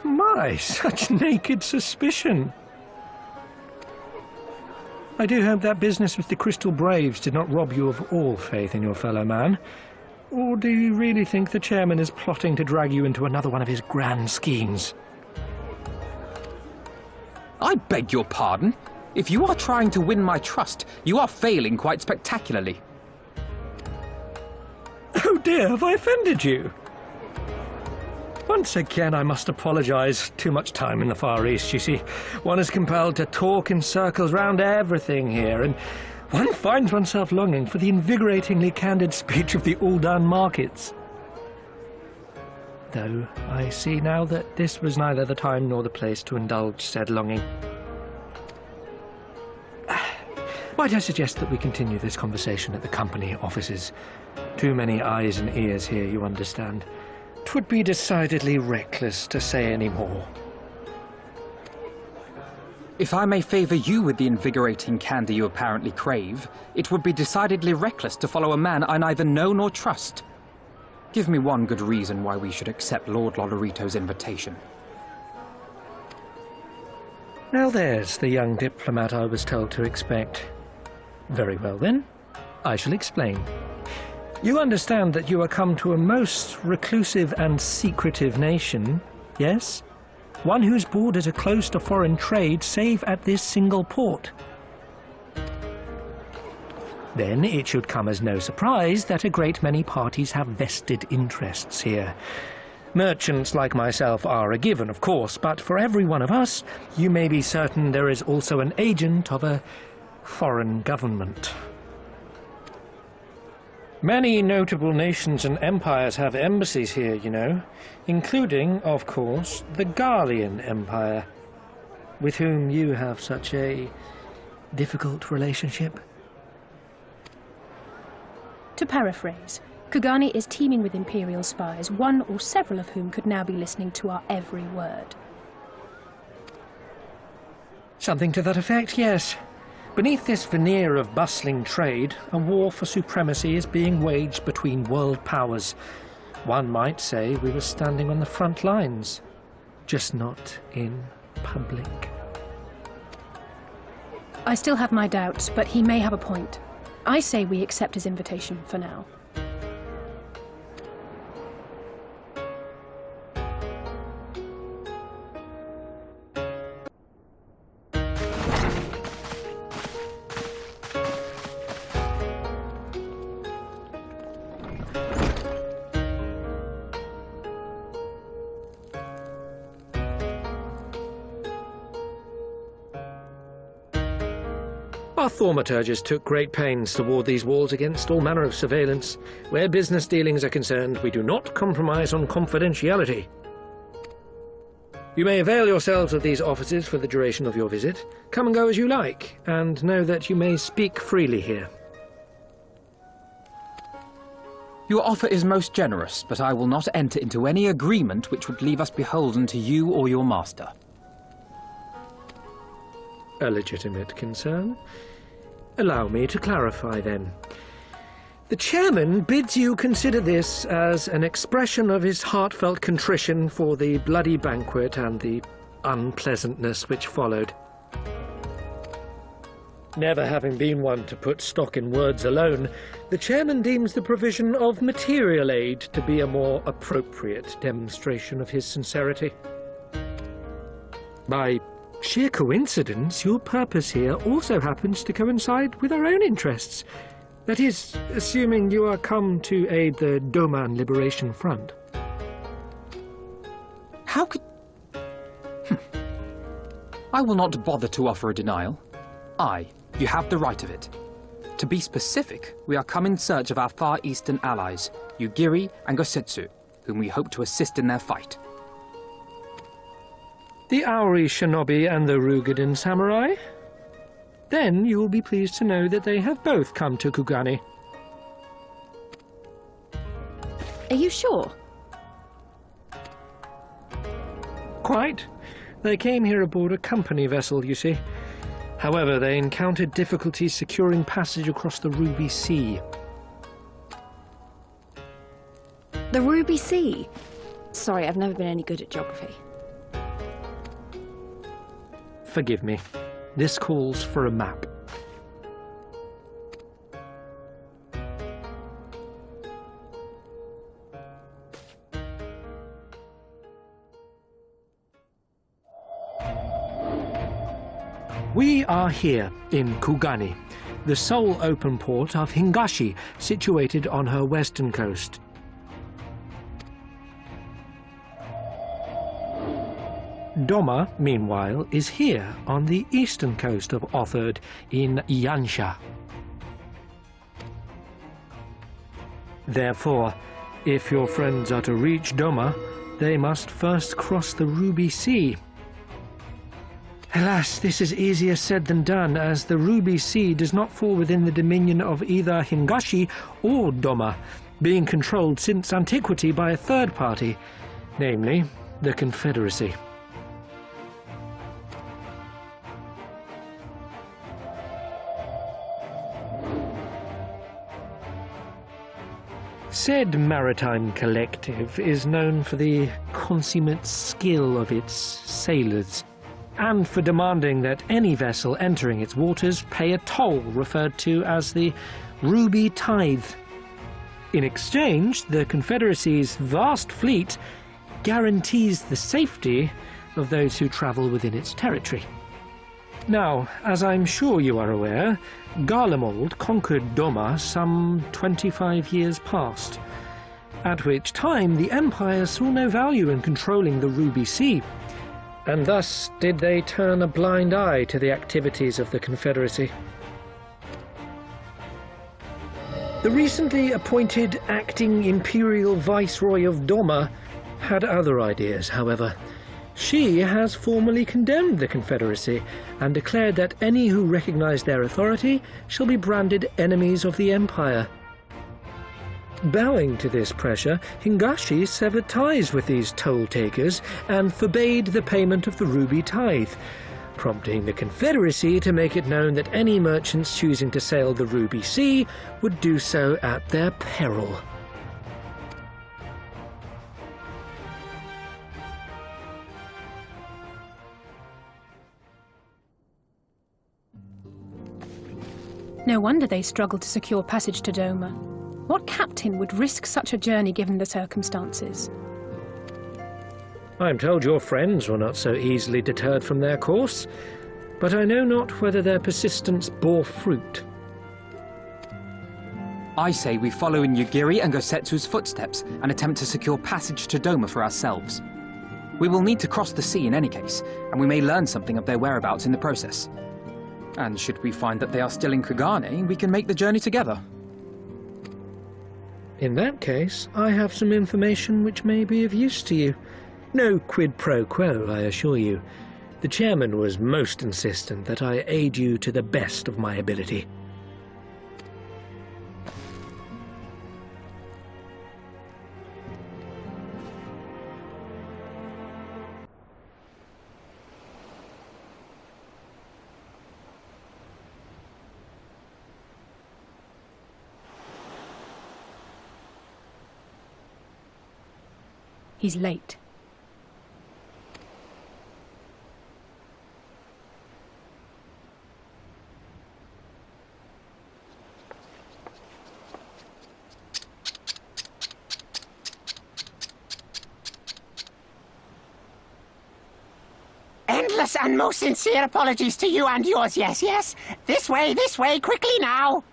My, such naked suspicion. I do hope that business with the Crystal Braves did not rob you of all faith in your fellow man. Or do you really think the chairman is plotting to drag you into another one of his grand schemes? I beg your pardon? If you are trying to win my trust, you are failing quite spectacularly. Oh dear, have I offended you? Once again, I must apologize. Too much time in the Far East, you see. One is compelled to talk in circles round everything here, and one finds oneself longing for the invigoratingly candid speech of the Uldan markets. Though I see now that this was neither the time nor the place to indulge said longing. Might I suggest that we continue this conversation at the company offices? Too many eyes and ears here, you understand. 'Twould be decidedly reckless to say any more. If I may favor you with the invigorating candy you apparently crave, it would be decidedly reckless to follow a man I neither know nor trust. Give me one good reason why we should accept Lord Lolorito's invitation. Now there's the young diplomat I was told to expect. Very well then, I shall explain. You understand that you are come to a most reclusive and secretive nation, yes? One whose borders are closed to foreign trade save at this single port. Then it should come as no surprise that a great many parties have vested interests here. Merchants like myself are a given, of course, but for every one of us, you may be certain there is also an agent of a foreign government. Many notable nations and empires have embassies here, you know, including, of course, the Garlean Empire, with whom you have such a difficult relationship. To paraphrase, Kugani is teeming with Imperial spies, one or several of whom could now be listening to our every word. Something to that effect, yes. Beneath this veneer of bustling trade, a war for supremacy is being waged between world powers. One might say we were standing on the front lines, just not in public. I still have my doubts, but he may have a point. I say we accept his invitation for now. Our thaumaturges took great pains to ward these walls against all manner of surveillance. Where business dealings are concerned, we do not compromise on confidentiality. You may avail yourselves of these offices for the duration of your visit. Come and go as you like, and know that you may speak freely here. Your offer is most generous, but I will not enter into any agreement which would leave us beholden to you or your master. A legitimate concern. Allow me to clarify, then. The chairman bids you consider this as an expression of his heartfelt contrition for the bloody banquet and the unpleasantness which followed. Never having been one to put stock in words alone, the chairman deems the provision of material aid to be a more appropriate demonstration of his sincerity. By sheer coincidence, your purpose here also happens to coincide with our own interests. That is, assuming you are come to aid the Doman Liberation Front. How could... I will not bother to offer a denial. You have the right of it. To be specific, we are come in search of our Far Eastern allies, Yugiri and Gosetsu, whom we hope to assist in their fight. The Auri Shinobi and the Rugadin Samurai? Then you will be pleased to know that they have both come to Kugani. Are you sure? Quite. They came here aboard a company vessel, you see. However, they encountered difficulties securing passage across the Ruby Sea. The Ruby Sea? Sorry, I've never been any good at geography. Forgive me. This calls for a map. We are here in Kugani, the sole open port of Hingashi, situated on her western coast. Doma, meanwhile, is here on the eastern coast of Otherd in Yansha. Therefore, if your friends are to reach Doma, they must first cross the Ruby Sea. Alas, this is easier said than done, as the Ruby Sea does not fall within the dominion of either Hingashi or Doma, being controlled since antiquity by a third party, namely the Confederacy. Said maritime collective is known for the consummate skill of its sailors, and for demanding that any vessel entering its waters pay a toll referred to as the Ruby Tithe. In exchange, the Confederacy's vast fleet guarantees the safety of those who travel within its territory. Now, as I'm sure you are aware, Garlemald conquered Doma some 25 years past, at which time the Empire saw no value in controlling the Ruby Sea, and thus did they turn a blind eye to the activities of the Confederacy. The recently appointed acting Imperial Viceroy of Doma had other ideas, however. She has formally condemned the Confederacy and declared that any who recognize their authority shall be branded enemies of the Empire. Bowing to this pressure, Hingashi severed ties with these toll-takers and forbade the payment of the Ruby Tithe, prompting the Confederacy to make it known that any merchants choosing to sail the Ruby Sea would do so at their peril. No wonder they struggled to secure passage to Doma. What captain would risk such a journey given the circumstances? I am told your friends were not so easily deterred from their course, but I know not whether their persistence bore fruit. I say we follow in Yugiri and Gosetsu's footsteps and attempt to secure passage to Doma for ourselves. We will need to cross the sea in any case, and we may learn something of their whereabouts in the process. And should we find that they are still in Kugane, we can make the journey together. In that case, I have some information which may be of use to you. No quid pro quo, I assure you. The chairman was most insistent that I aid you to the best of my ability. He's late. Endless and most sincere apologies to you and yours, yes, yes. This way, quickly now.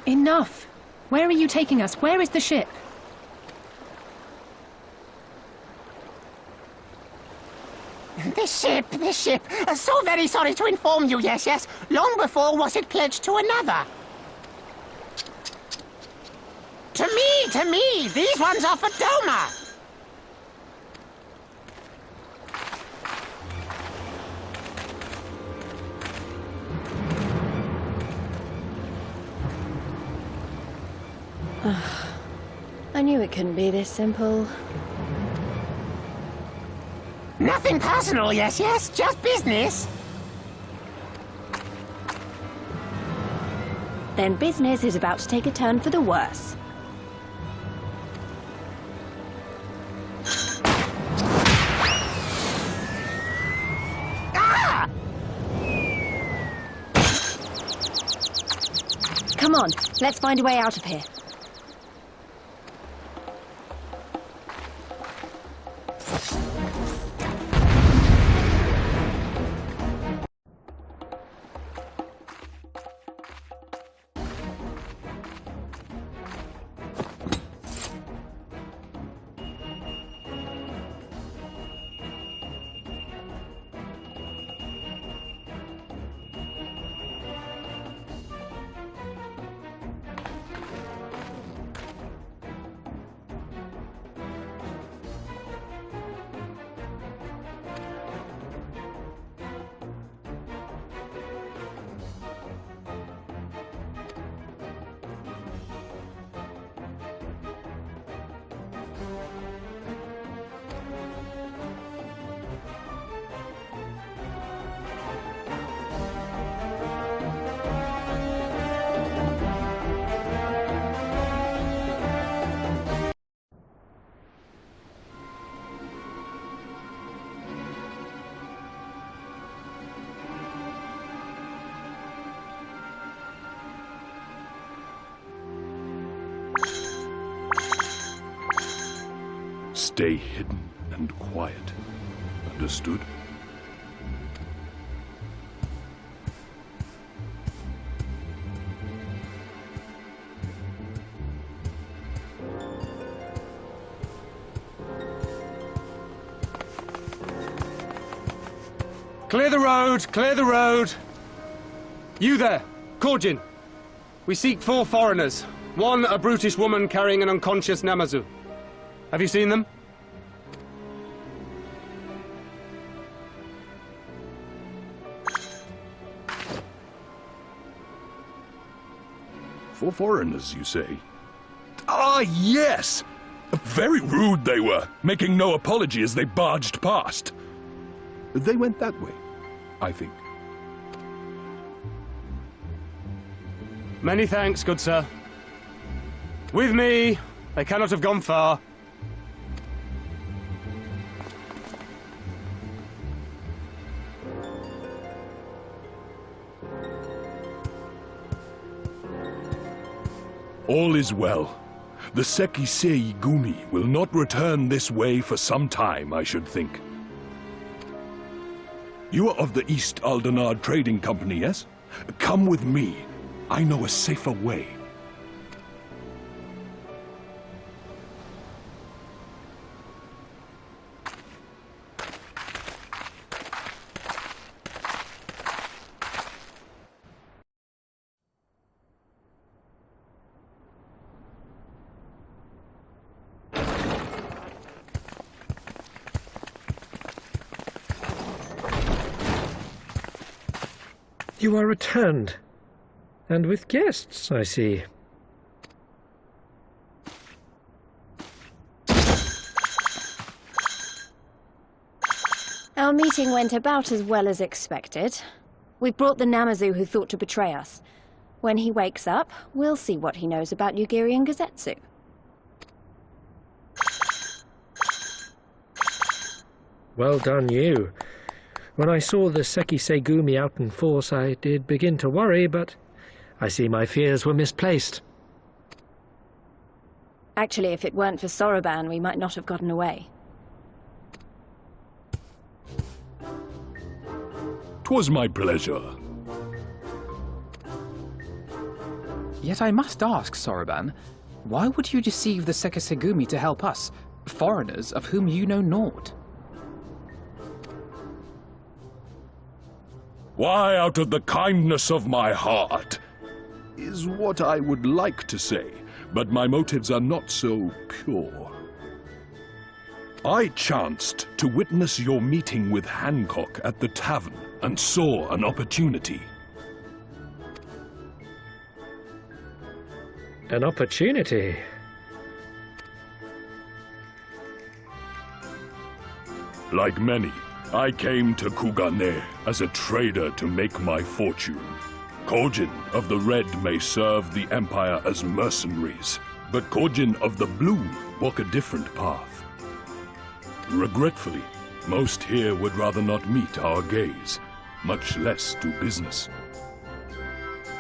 Enough! Where are you taking us? Where is the ship? The ship. So very sorry to inform you, yes. Long before was it pledged to another. To me! These ones are for Doma! I knew it couldn't be this simple. Nothing personal, yes, just business. Then business is about to take a turn for the worse. Ah! Come on, let's find a way out of here. Stay hidden and quiet. Understood? Clear the road! Clear the road! You there, Korjin. We seek 4 foreigners. One, a brutish woman carrying an unconscious Namazu. Have you seen them? 4 foreigners, you say? Ah, yes! Very rude they were, making no apology as they barged past. They went that way, I think. Many thanks, good sir. With me, they cannot have gone far. All is well. The Sekisei Gumi will not return this way for some time, I should think. You are of the East Aldenard Trading Company, yes? Come with me. I know a safer way. You are returned. And with guests, I see. Our meeting went about as well as expected. We brought the Namazu who thought to betray us. When he wakes up, we'll see what he knows about Yugiri and Gazetsu. Well done, you. When I saw the Sekisei Gumi out in force, I did begin to worry, but I see my fears were misplaced. Actually, if it weren't for Soroban, we might not have gotten away. 'Twas my pleasure. Yet I must ask, Soroban, why would you deceive the Sekisegumi to help us, foreigners of whom you know naught? Why, out of the kindness of my heart, is what I would like to say, but my motives are not so pure. I chanced to witness your meeting with Hancock at the tavern and saw an opportunity. An opportunity? Like many, I came to Kugane as a trader to make my fortune. Kojin of the Red may serve the Empire as mercenaries, but Kojin of the Blue walk a different path. Regretfully, most here would rather not meet our gaze, much less do business.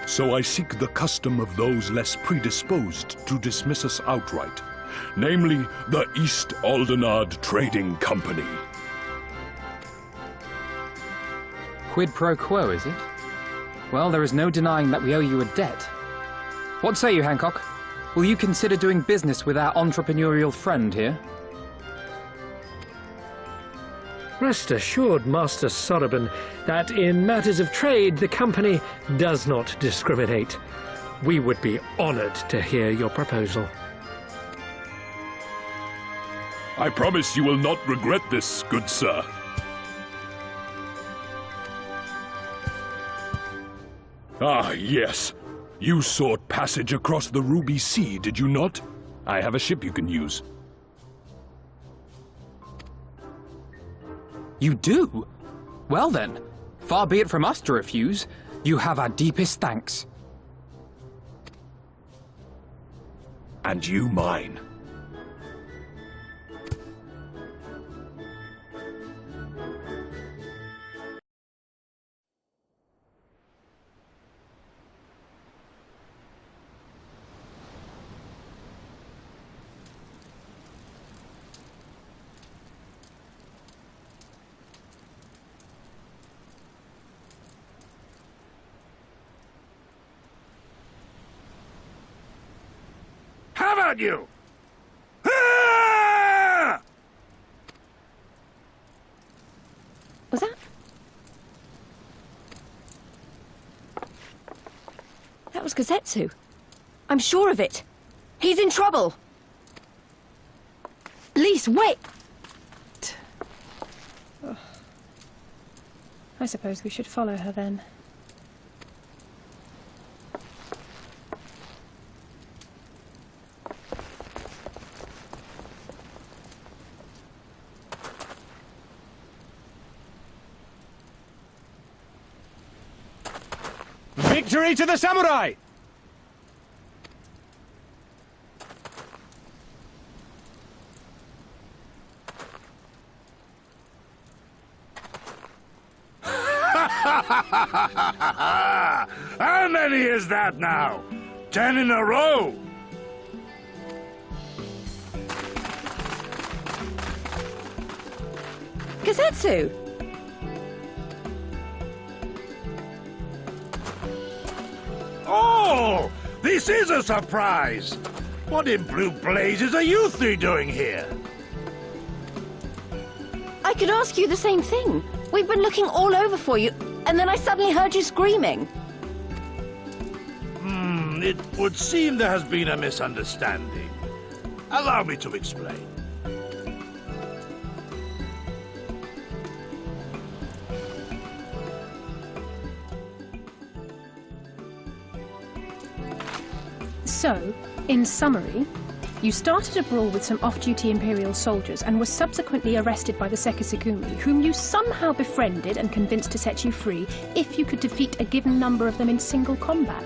So I seek the custom of those less predisposed to dismiss us outright, namely the East Aldenard Trading Company. Quid pro quo, is it? Well, there is no denying that we owe you a debt. What say you, Hancock? Will you consider doing business with our entrepreneurial friend here? Rest assured, Master Soroban, that in matters of trade the company does not discriminate. We would be honored to hear your proposal. I promise you will not regret this, good sir. Ah, yes. You sought passage across the Ruby Sea, did you not? I have a ship you can use. You do? Well then, far be it from us to refuse. You have our deepest thanks. And you mine. How about you? Ah! Was that? That was Gazetsu. I'm sure of it. He's in trouble. Lise, wait! I suppose we should follow her then. Victory to the samurai! How many is that now? 10 in a row? Gazetsu! Oh! This is a surprise! What in blue blazes are you three doing here? I could ask you the same thing. We've been looking all over for you, and then I suddenly heard you screaming. It would seem there has been a misunderstanding. Allow me to explain. So, in summary, you started a brawl with some off-duty Imperial soldiers and were subsequently arrested by the Sekisegumi, whom you somehow befriended and convinced to set you free if you could defeat a given number of them in single combat.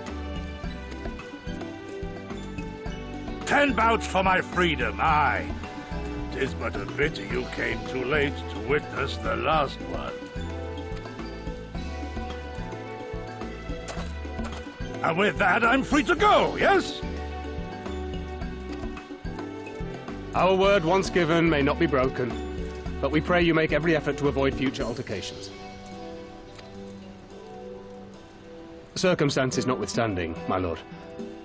10 bouts for my freedom, aye. 'Tis but a pity you came too late to witness the last one. And with that, I'm free to go, yes? Our word once given may not be broken, but we pray you make every effort to avoid future altercations. Circumstances notwithstanding, my lord,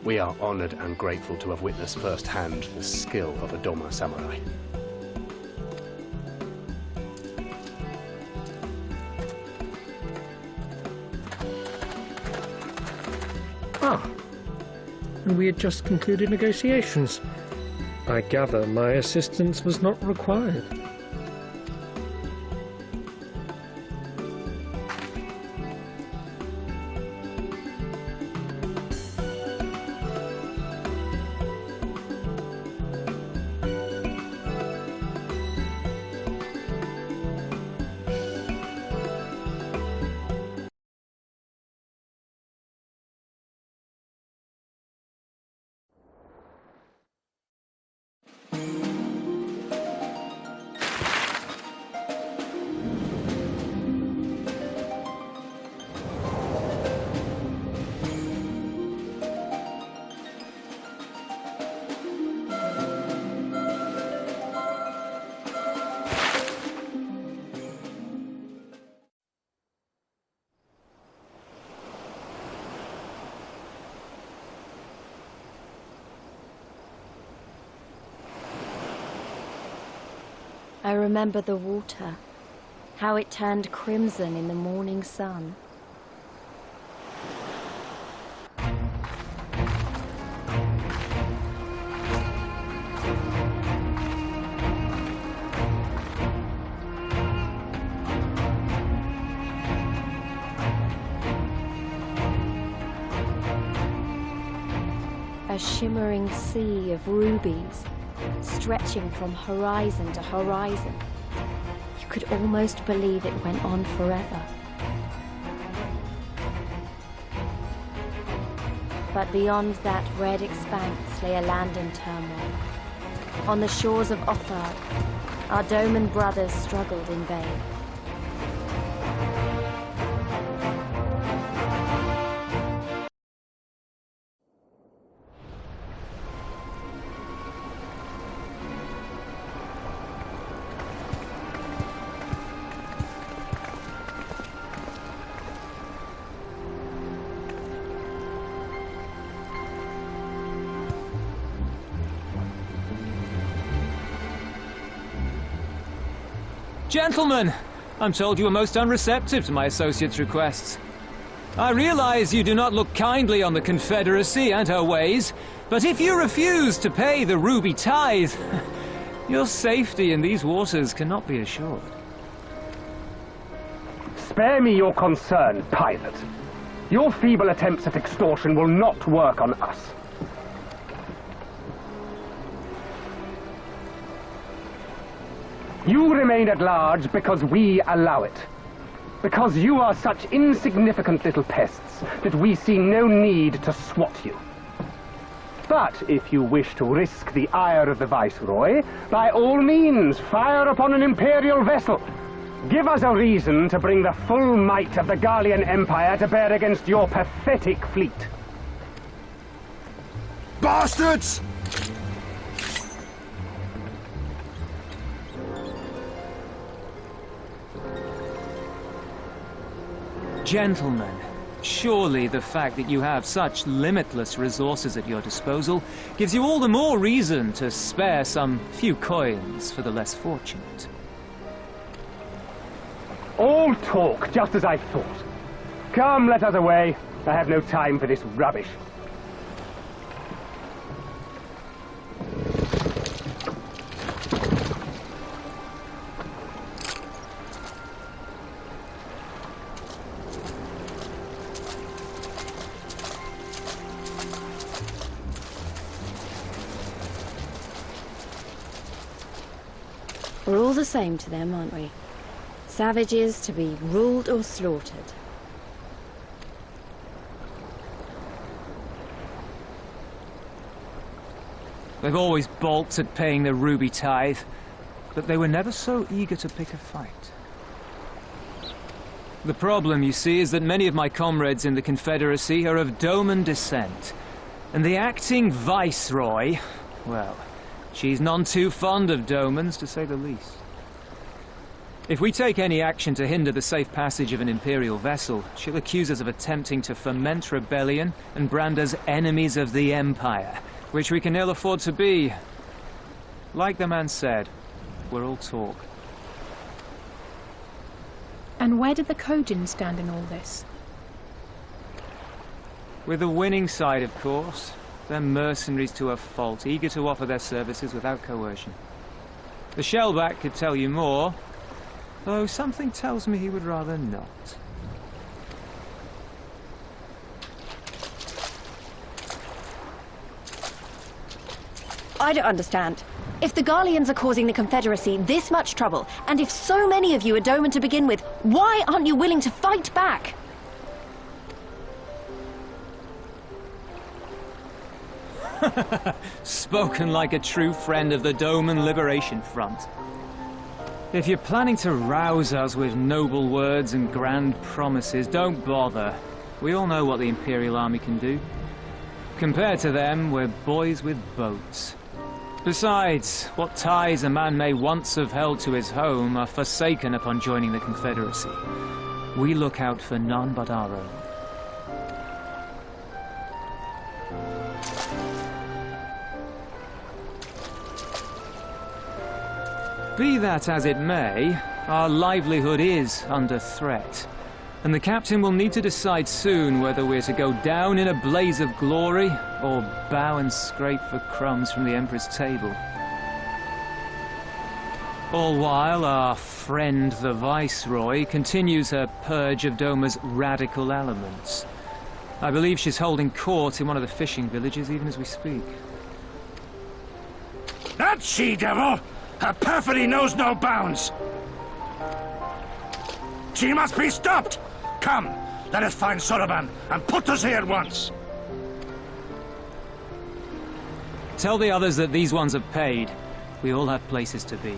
We are honored and grateful to have witnessed firsthand the skill of a Doma samurai. Ah, and we had just concluded negotiations. I gather my assistance was not required. I remember the water, how it turned crimson in the morning sun. A shimmering sea of rubies, stretching from horizon to horizon. You could almost believe it went on forever. But beyond that red expanse lay a land in turmoil. On the shores of Othard, our Doman brothers struggled in vain. Gentlemen, I'm told you were most unreceptive to my associate's requests. I realize you do not look kindly on the Confederacy and her ways, but if you refuse to pay the ruby tithe, your safety in these waters cannot be assured. Spare me your concern, pilot. Your feeble attempts at extortion will not work on us. You remain at large because we allow it. Because you are such insignificant little pests that we see no need to swat you. But if you wish to risk the ire of the Viceroy, by all means, fire upon an Imperial vessel. Give us a reason to bring the full might of the Garlean Empire to bear against your pathetic fleet. Bastards! Gentlemen, surely the fact that you have such limitless resources at your disposal gives you all the more reason to spare some few coins for the less fortunate. All talk, just as I thought. Come, let us away. I have no time for this rubbish. We're all the same to them, aren't we? Savages to be ruled or slaughtered. They've always balked at paying the ruby tithe, but they were never so eager to pick a fight. The problem, you see, is that many of my comrades in the Confederacy are of Doman descent, and the acting Viceroy, well, she's none too fond of Domans, to say the least. If we take any action to hinder the safe passage of an Imperial vessel, she'll accuse us of attempting to foment rebellion and brand us enemies of the Empire, which we can ill afford to be. Like the man said, we're all talk. And where did the Kojin stand in all this? With the winning side, of course. They're mercenaries to a fault, eager to offer their services without coercion. The Shellback could tell you more, though something tells me he would rather not. I don't understand. If the Garleans are causing the Confederacy this much trouble, and if so many of you are Doman to begin with, why aren't you willing to fight back? Spoken like a true friend of the Doman Liberation Front. If you're planning to rouse us with noble words and grand promises, don't bother. We all know what the Imperial Army can do. Compared to them, we're boys with boats. Besides, what ties a man may once have held to his home are forsaken upon joining the Confederacy. We look out for none but our own. Be that as it may, our livelihood is under threat, and the captain will need to decide soon whether we're to go down in a blaze of glory or bow and scrape for crumbs from the Emperor's table. All while our friend the Viceroy continues her purge of Doma's radical elements. I believe she's holding court in one of the fishing villages even as we speak. That she-devil! Her perfidy knows no bounds! She must be stopped! Come, let us find Soroban and put us here at once! Tell the others that these ones have paid. We all have places to be.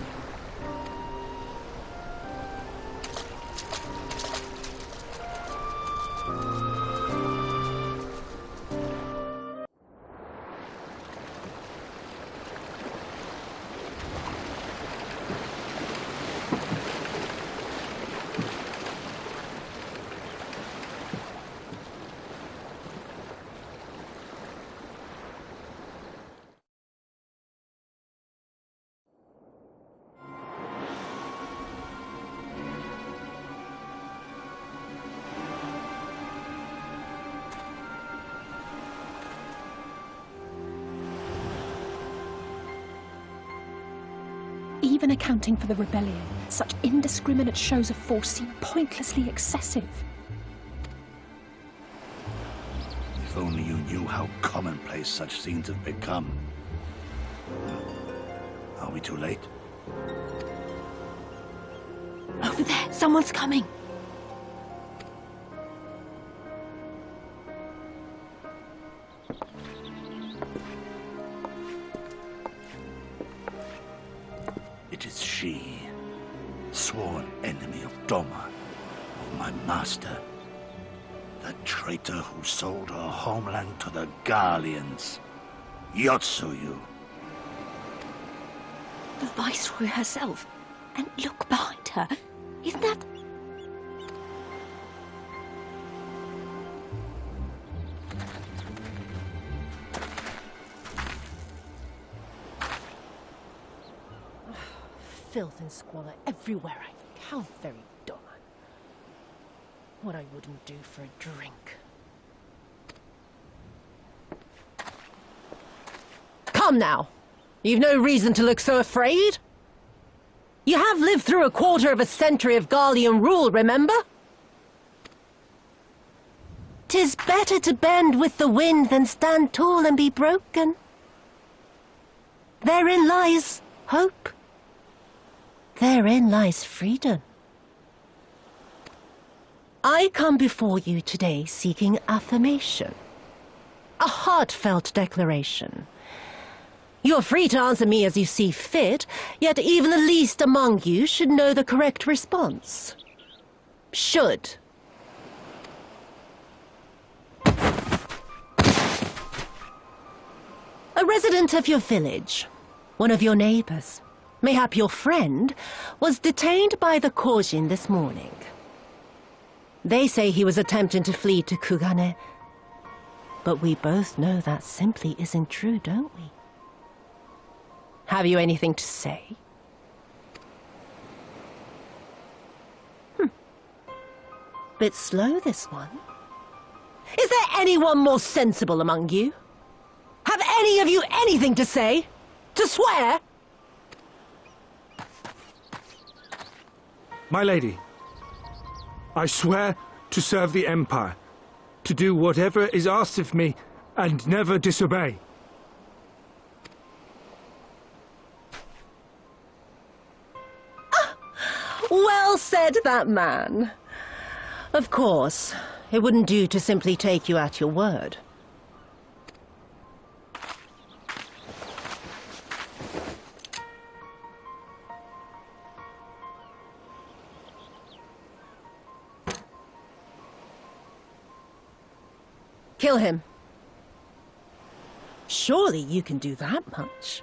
Even accounting for the rebellion, such indiscriminate shows of force seem pointlessly excessive. If only you knew how commonplace such scenes have become. Are we too late? Over there, someone's coming. It is she, sworn enemy of Doma, of my master. The traitor who sold her homeland to the Garleans. Yotsuyu. The Viceroy herself. And look behind her. Isn't that... Filth and squalor everywhere, I think. How very Doma. What I wouldn't do for a drink. Come now! You've no reason to look so afraid. You have lived through a quarter of a century of Garlean rule, remember? 'Tis better to bend with the wind than stand tall and be broken. Therein lies hope. Therein lies freedom. I come before you today seeking affirmation. A heartfelt declaration. You're free to answer me as you see fit, yet even the least among you should know the correct response. Should. A resident of your village, one of your neighbors, Mayhap your friend was detained by the Kojin this morning. They say he was attempting to flee to Kugane. But we both know that simply isn't true, don't we? Have you anything to say? Bit slow, this one. Is there anyone more sensible among you? Have any of you anything to say? To swear? My lady, I swear to serve the Empire, to do whatever is asked of me, and never disobey. Well said, that man. Of course, it wouldn't do to simply take you at your word. Kill him. Surely you can do that much.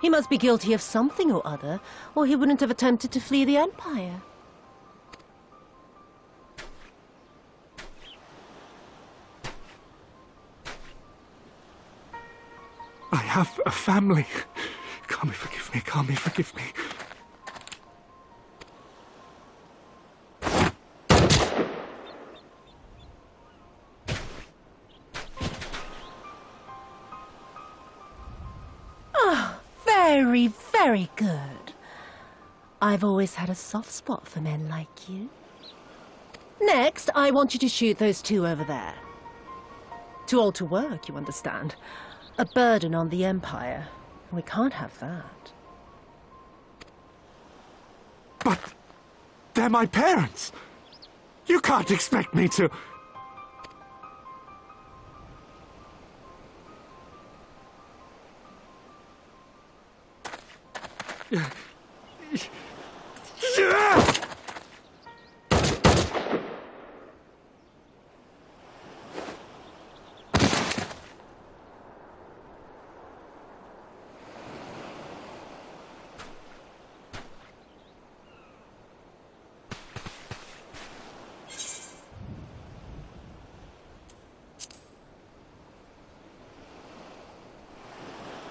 He must be guilty of something or other, or he wouldn't have attempted to flee the Empire. I have a family. Kami, forgive me. Kami, forgive me. Very, very good. I've always had a soft spot for men like you. Next, I want you to shoot those two over there. Too old to work, you understand. A burden on the Empire. We can't have that. But they're my parents. You can't expect me to...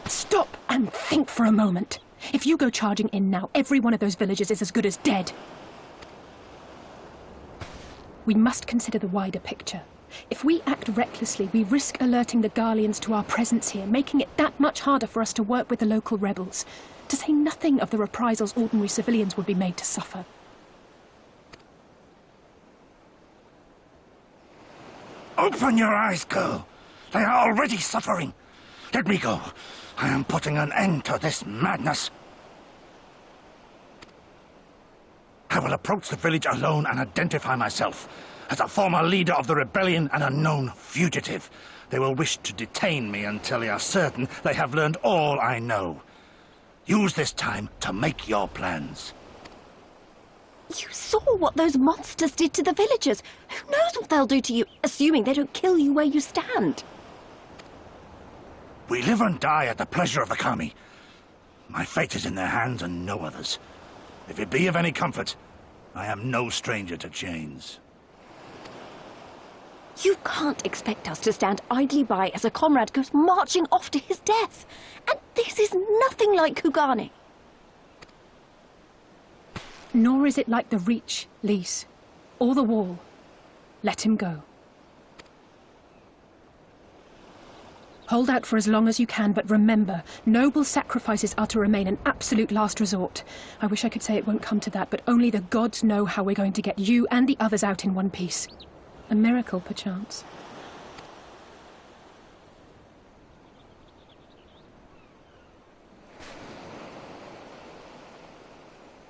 Stop and think for a moment. If you go charging in now, every one of those villagers is as good as dead. We must consider the wider picture. If we act recklessly, we risk alerting the Garleans to our presence here, making it that much harder for us to work with the local rebels. To say nothing of the reprisals ordinary civilians would be made to suffer. Open your eyes, girl. They are already suffering. Let me go. I am putting an end to this madness. I will approach the village alone and identify myself as a former leader of the rebellion and a known fugitive. They will wish to detain me until they are certain they have learned all I know. Use this time to make your plans. You saw what those monsters did to the villagers. Who knows what they'll do to you, assuming they don't kill you where you stand? We live and die at the pleasure of the Kami. My fate is in their hands and no others. If it be of any comfort, I am no stranger to chains. You can't expect us to stand idly by as a comrade goes marching off to his death. And this is nothing like Kugane. Nor is it like the Reach, Lys, or the Wall. Let him go. Hold out for as long as you can, but remember, noble sacrifices are to remain an absolute last resort. I wish I could say it won't come to that, but only the gods know how we're going to get you and the others out in one piece. A miracle, perchance.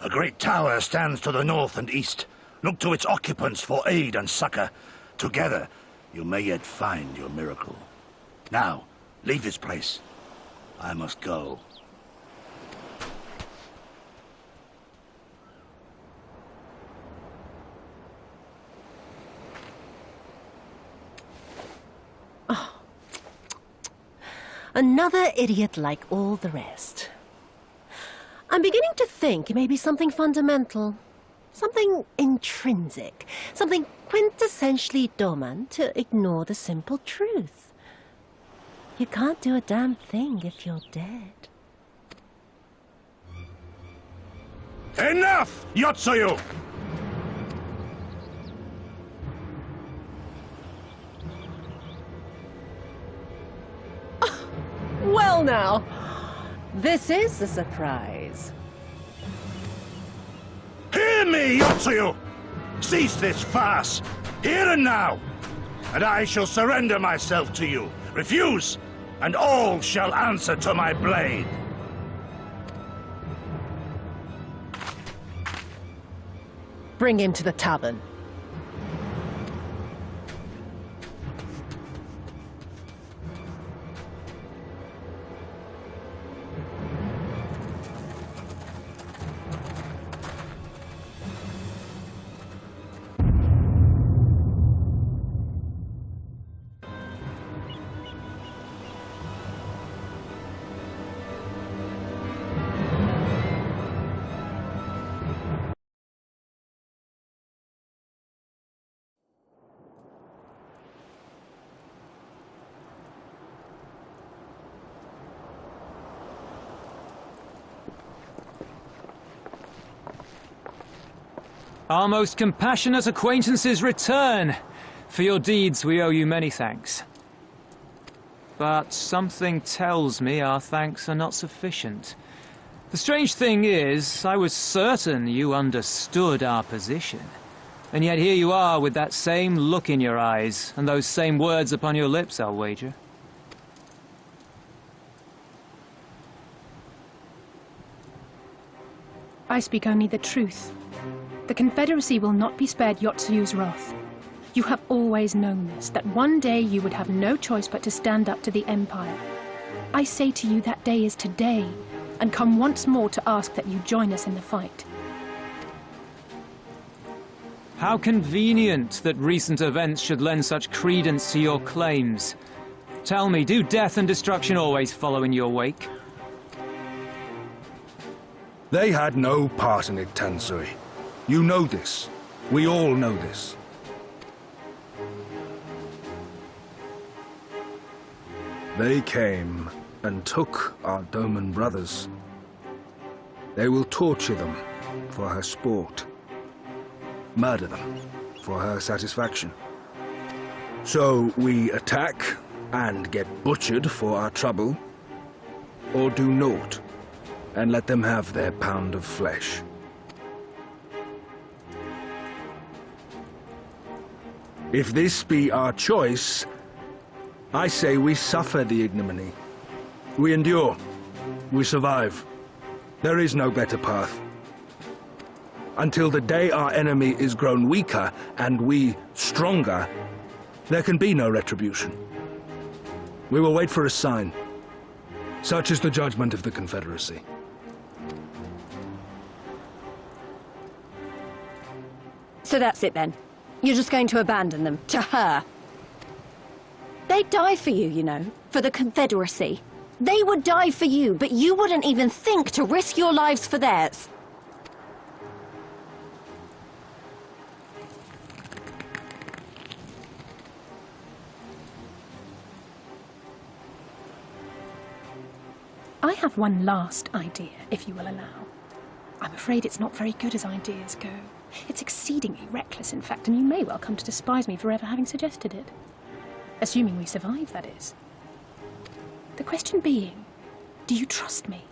A great tower stands to the north and east. Look to its occupants for aid and succor. Together, you may yet find your miracle. Now, leave this place. I must go. Oh. Another idiot like all the rest. I'm beginning to think it may be something fundamental. Something intrinsic. Something quintessentially Doman to ignore the simple truth. You can't do a damn thing if you're dead. Enough, Yotsuyu! Well now, this is a surprise. Hear me, Yotsuyu! Cease this farce, here and now, and I shall surrender myself to you. Refuse, and all shall answer to my blade. Bring him to the tavern. Our most compassionate acquaintances return. For your deeds we owe you many thanks. But something tells me our thanks are not sufficient. The strange thing is, I was certain you understood our position. And yet here you are with that same look in your eyes, and those same words upon your lips, I'll wager. I speak only the truth. The Confederacy will not be spared Yotsuyu's wrath. You have always known this, that one day you would have no choice but to stand up to the Empire. I say to you that day is today, and come once more to ask that you join us in the fight. How convenient that recent events should lend such credence to your claims. Tell me, do death and destruction always follow in your wake? They had no part in it, Tansui. You know this. We all know this. They came and took our Doman brothers. They will torture them for her sport. Murder them for her satisfaction. So we attack and get butchered for our trouble, or do naught and let them have their pound of flesh. If this be our choice, I say we suffer the ignominy. We endure. We survive. There is no better path. Until the day our enemy is grown weaker and we stronger, there can be no retribution. We will wait for a sign. Such is the judgment of the Confederacy. So that's it then. You're just going to abandon them to her. They'd die for you, you know, for the Confederacy. They would die for you, but you wouldn't even think to risk your lives for theirs. I have one last idea, if you will allow. I'm afraid it's not very good as ideas go. It's exceedingly reckless, in fact, and you may well come to despise me for ever having suggested it. Assuming we survive, that is. The question being, do you trust me?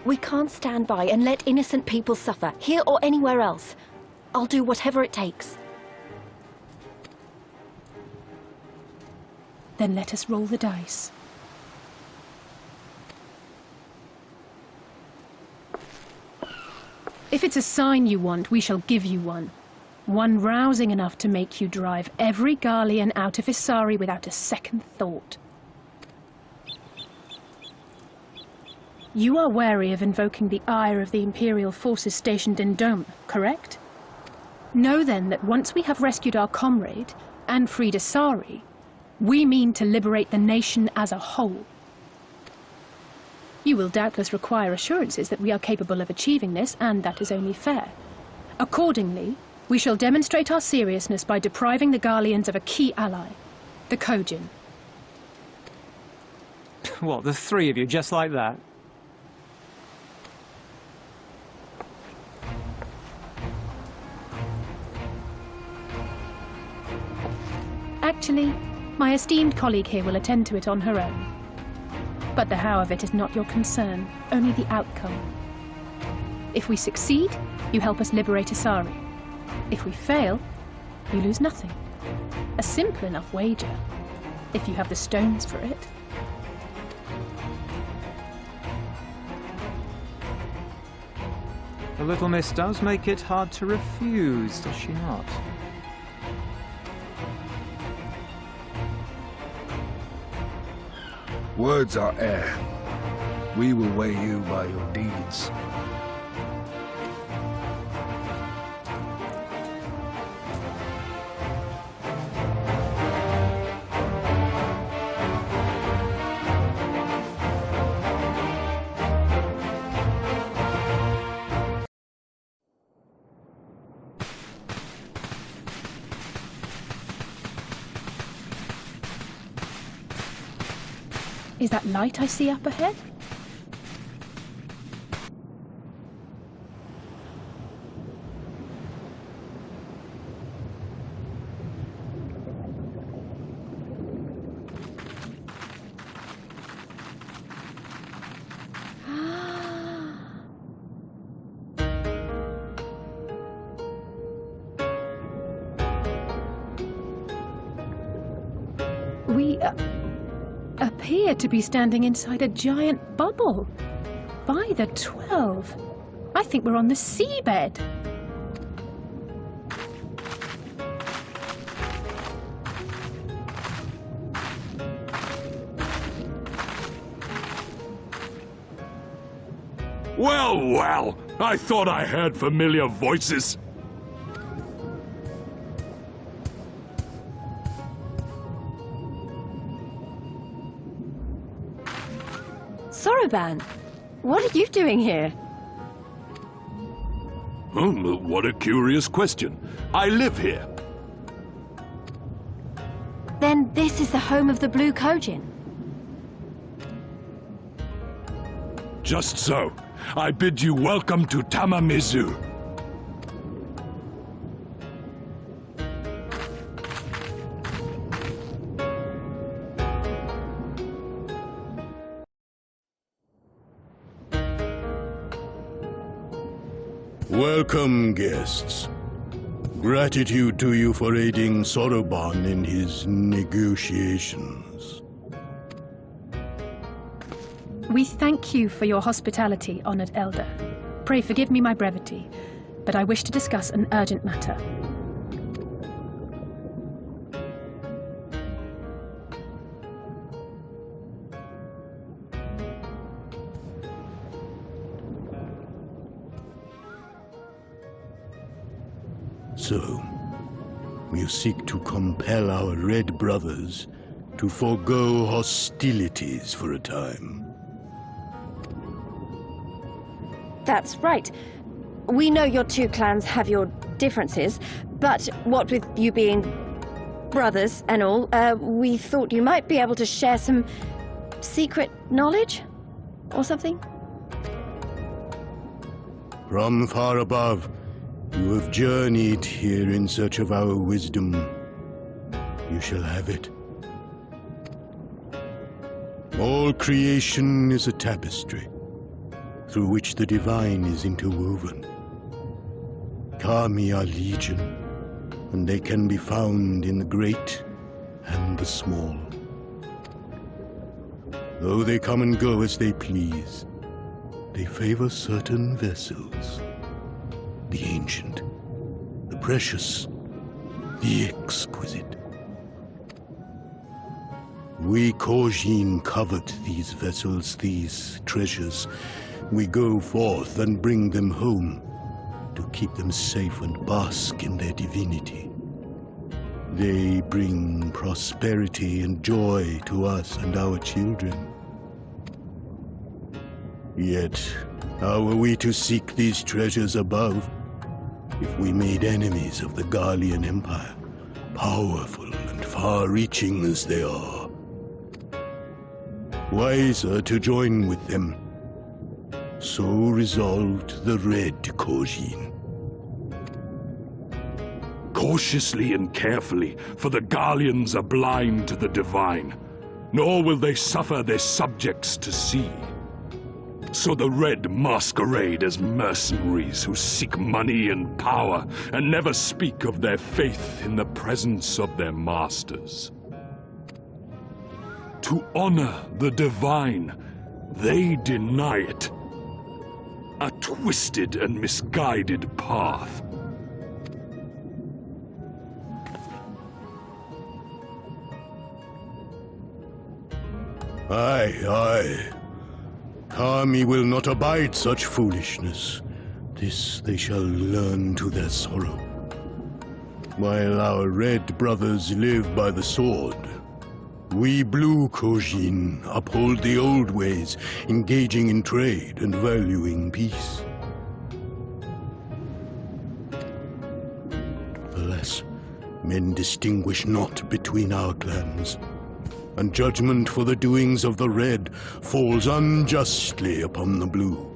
We can't stand by and let innocent people suffer, here or anywhere else. I'll do whatever it takes. Then let us roll the dice. If it's a sign you want, we shall give you one. One rousing enough to make you drive every Garlean out of Isari without a second thought. You are wary of invoking the ire of the Imperial forces stationed in Doma, correct? Know then that once we have rescued our comrade and freed Asari, we mean to liberate the nation as a whole. You will doubtless require assurances that we are capable of achieving this, and that is only fair. Accordingly, we shall demonstrate our seriousness by depriving the Garleans of a key ally, the Kojin. What, the three of you, just like that? Actually, my esteemed colleague here will attend to it on her own. But the how of it is not your concern, only the outcome. If we succeed, you help us liberate Asari. If we fail, you lose nothing. A simple enough wager, if you have the stones for it. The little miss does make it hard to refuse, does she not? Words are air. We will weigh you by your deeds. Is that light I see up ahead? We appear to be standing inside a giant bubble. By the 12. I think we're on the seabed. Well, well, I thought I heard familiar voices. Soroban, what are you doing here? What a curious question. I live here. Then this is the home of the Blue Kojin. Just so. I bid you welcome to Tamamizu. Welcome, guests. Gratitude to you for aiding Soroban in his negotiations. We thank you for your hospitality, honored elder. Pray forgive me my brevity, but I wish to discuss an urgent matter. So, you seek to compel our Red Brothers to forego hostilities for a time. That's right. We know your two clans have your differences, but what with you being brothers and all, we thought you might be able to share some secret knowledge or something? From far above, you have journeyed here in search of our wisdom. You shall have it. All creation is a tapestry, through which the divine is interwoven. Kami are legion, and they can be found in the great and the small. Though they come and go as they please, they favor certain vessels. The ancient, the precious, the exquisite. We Kojin covet these vessels, these treasures. We go forth and bring them home, to keep them safe and bask in their divinity. They bring prosperity and joy to us and our children. Yet, how are we to seek these treasures above if we made enemies of the Garlean Empire, powerful and far-reaching as they are? Wiser to join with them. So resolved the Red Kojin. Cautiously and carefully, for the Garleans are blind to the divine, nor will they suffer their subjects to see. So the Red masquerade as mercenaries who seek money and power and never speak of their faith in the presence of their masters. To honor the divine, they deny it. A twisted and misguided path. Aye, aye. Kami will not abide such foolishness. This they shall learn to their sorrow. While our red brothers live by the sword, we blue Kojin uphold the old ways, engaging in trade and valuing peace. Alas, men distinguish not between our clans, and judgment for the doings of the Red falls unjustly upon the Blue.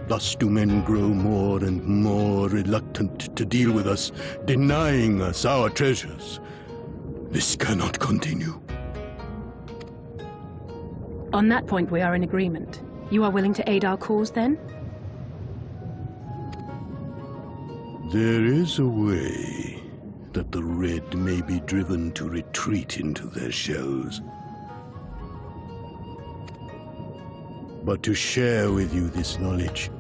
Thus do men grow more and more reluctant to deal with us, denying us our treasures. This cannot continue. On that point, we are in agreement. You are willing to aid our cause, then? There is a way that the Red may be driven to retreat into their shells. But to share with you this knowledge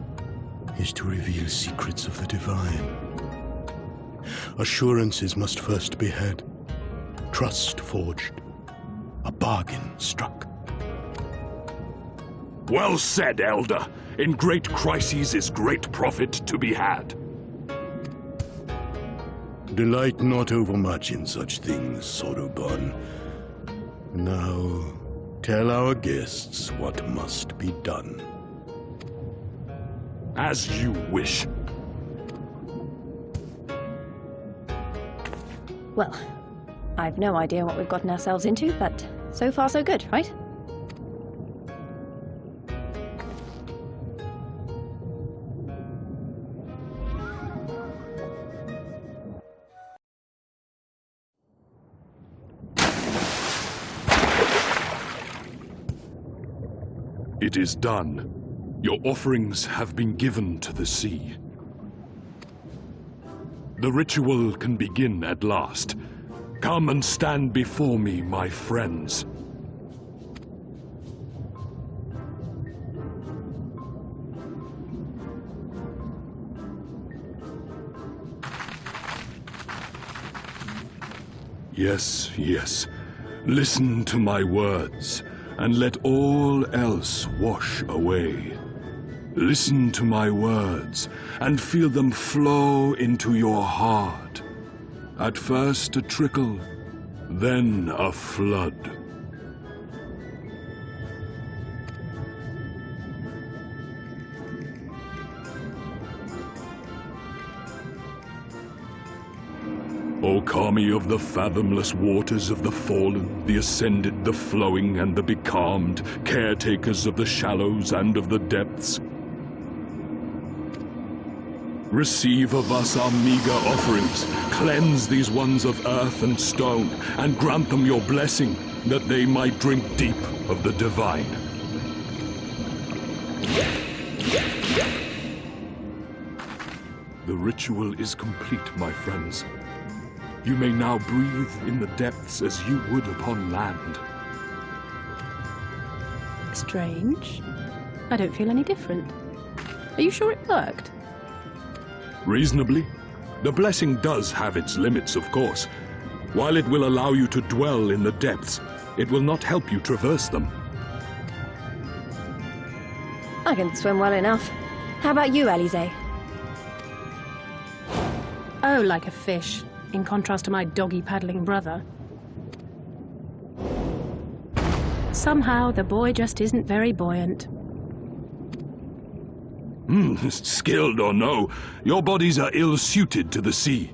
is to reveal secrets of the divine. Assurances must first be had, trust forged, a bargain struck. Well said, Elder. In great crises is great profit to be had. Delight not overmuch in such things, Soroban. Now, tell our guests what must be done. As you wish. Well, I've no idea what we've gotten ourselves into, but so far so good, right? It is done. Your offerings have been given to the sea. The ritual can begin at last. Come and stand before me, my friends. Yes, yes. Listen to my words, and let all else wash away. Listen to my words, and feel them flow into your heart. At first a trickle, then a flood. O Kami of the fathomless waters of the fallen, the ascended, the flowing, and the becalmed, caretakers of the shallows and of the depths, receive of us our meager offerings, cleanse these ones of earth and stone, and grant them your blessing, that they might drink deep of the divine. The ritual is complete, my friends. You may now breathe in the depths as you would upon land. Strange. I don't feel any different. Are you sure it worked? Reasonably. The blessing does have its limits, of course. While it will allow you to dwell in the depths, it will not help you traverse them. I can swim well enough. How about you, Alize? Oh, like a fish, in contrast to my doggy-paddling brother. Somehow, the boy just isn't very buoyant. Skilled or no, your bodies are ill-suited to the sea.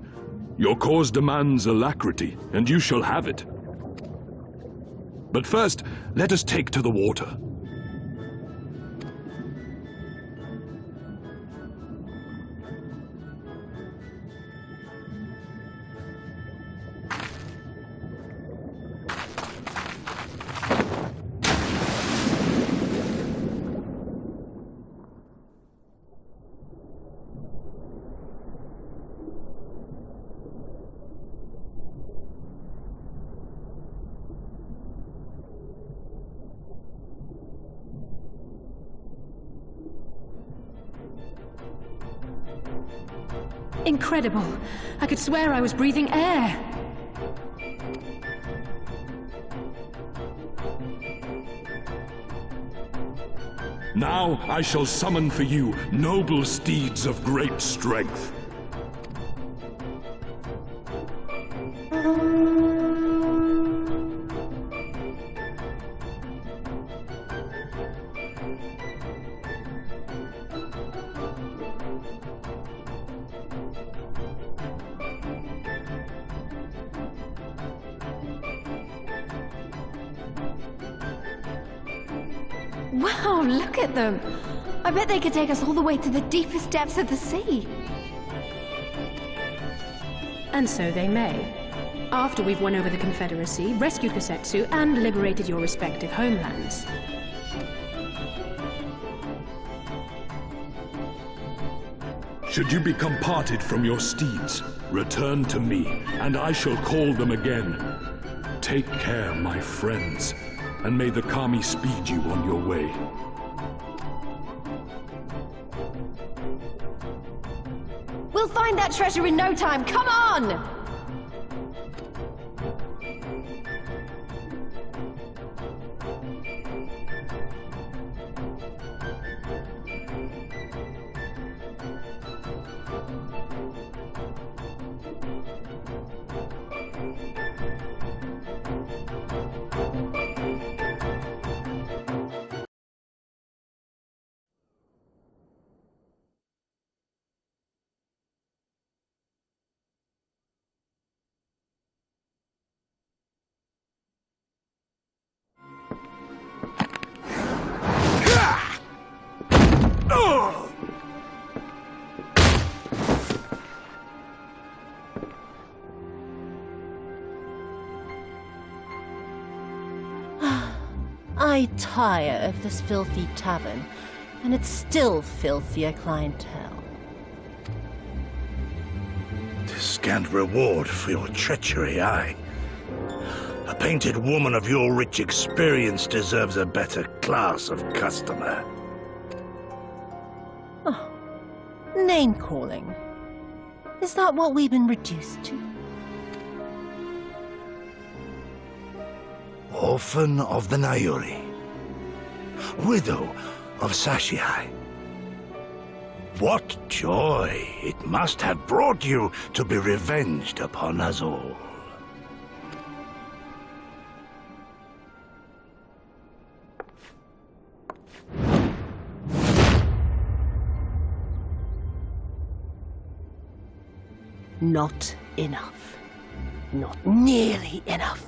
Your cause demands alacrity, and you shall have it. But first, let us take to the water. Incredible. I could swear I was breathing air. Now I shall summon for you noble steeds of great strength. Wow, look at them! I bet they could take us all the way to the deepest depths of the sea. And so they may. After we've won over the Confederacy, rescued Kosetsu, and liberated your respective homelands. Should you become parted from your steeds, return to me, and I shall call them again. Take care, my friends, and may the Kami speed you on your way. We'll find that treasure in no time, come on! I tire of this filthy tavern, and it's still filthier clientele. 'Tis scant reward for your treachery, aye. A painted woman of your rich experience deserves a better class of customer. Oh, name-calling. Is that what we've been reduced to? Orphan of the Nayuri. Widow of Sashihai. What joy it must have brought you to be revenged upon us all. Not enough. Not nearly enough.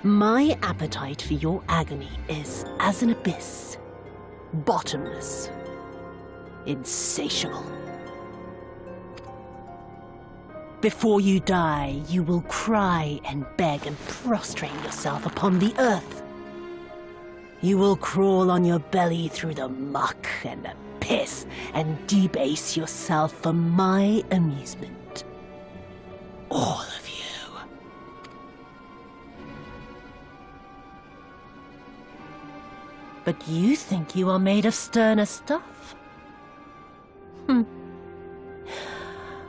My appetite for your agony is as an abyss. Bottomless. Insatiable. Before you die, you will cry and beg and prostrate yourself upon the earth. You will crawl on your belly through the muck and the piss and debase yourself for my amusement. All of you. But you think you are made of sterner stuff?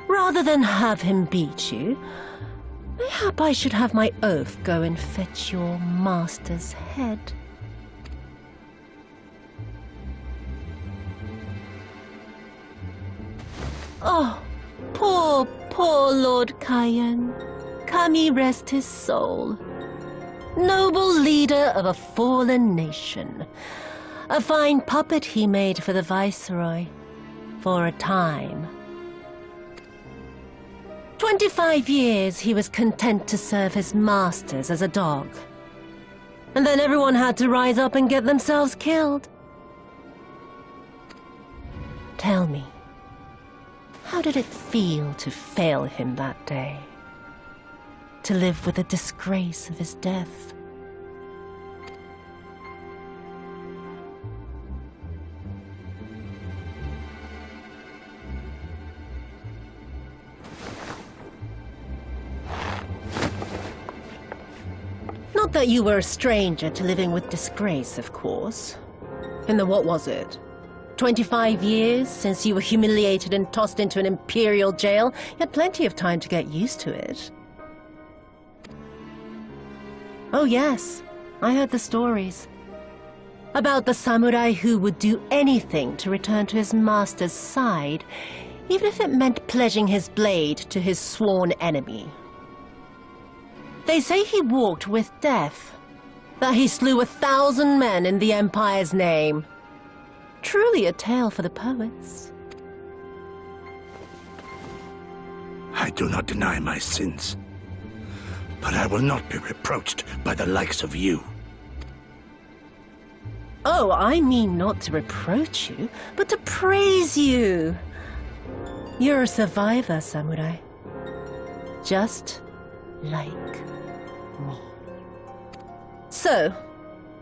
Rather than have him beat you, mayhap I should have my oaf go and fetch your master's head. Oh, poor Lord Cayenne. Kami rest his soul. Noble leader of a fallen nation. A fine puppet he made for the Viceroy. For a time. 25 years he was content to serve his masters as a dog. And then everyone had to rise up and get themselves killed. Tell me, how did it feel to fail him that day? To live with the disgrace of his death? Not that you were a stranger to living with disgrace, of course. In the what was it? 25 years since you were humiliated and tossed into an imperial jail? You had plenty of time to get used to it. Oh yes, I heard the stories. About the samurai who would do anything to return to his master's side, even if it meant pledging his blade to his sworn enemy. They say he walked with death, that he slew 1,000 men in the Empire's name. Truly a tale for the poets. I do not deny my sins, but I will not be reproached by the likes of you. Oh, I mean not to reproach you, but to praise you. You're a survivor, samurai. Just like me. So,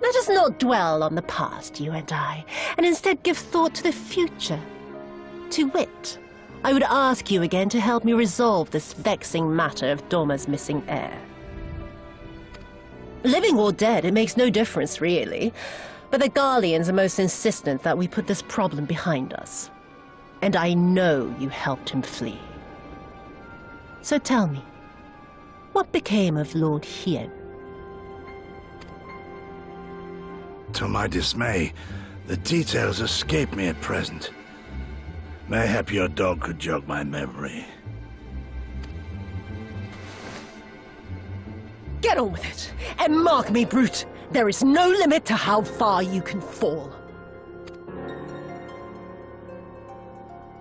let us not dwell on the past, you and I, and instead give thought to the future. To wit, I would ask you again to help me resolve this vexing matter of Doma's missing heir. Living or dead, it makes no difference, really. But the Garleans are most insistent that we put this problem behind us. And I know you helped him flee. So tell me, what became of Lord Hien? To my dismay, the details escape me at present. Mayhap your dog could jog my memory. Get on with it, and mark me, brute. There is no limit to how far you can fall.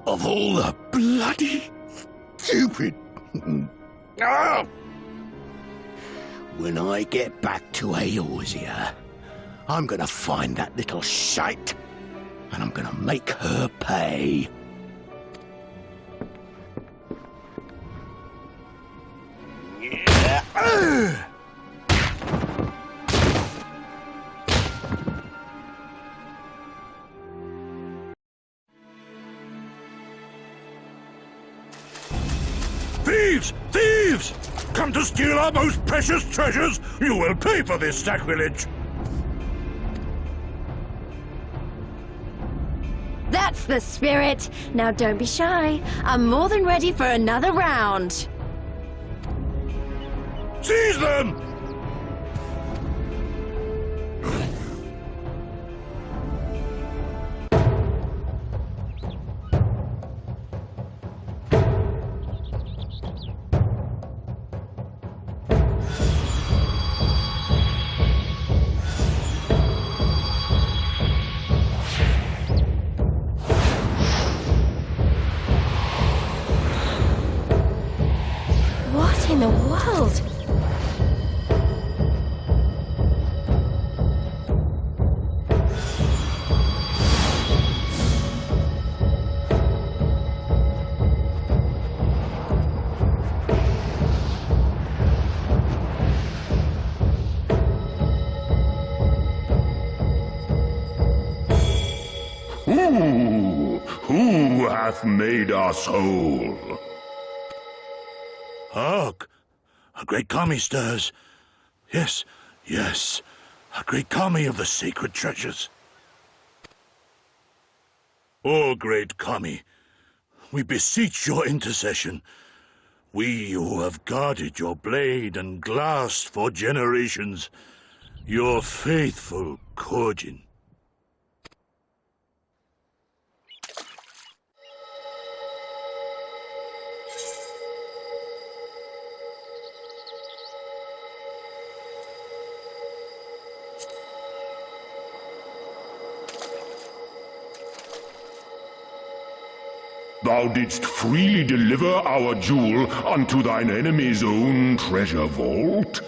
Of all the bloody stupid... Ah! When I get back to Eorzea, I'm gonna find that little shite, and I'm gonna make her pay. Thieves! Thieves! Come to steal our most precious treasures? You will pay for this sacrilege! That's the spirit! Now don't be shy. I'm more than ready for another round. Seize them! What in the world? Who hath made us whole? Hark! A great kami stirs. Yes, yes, a great kami of the sacred treasures. O great kami, we beseech your intercession. We who have guarded your blade and glass for generations, your faithful Kojin. thou didst freely deliver our jewel unto thine enemy's own treasure vault?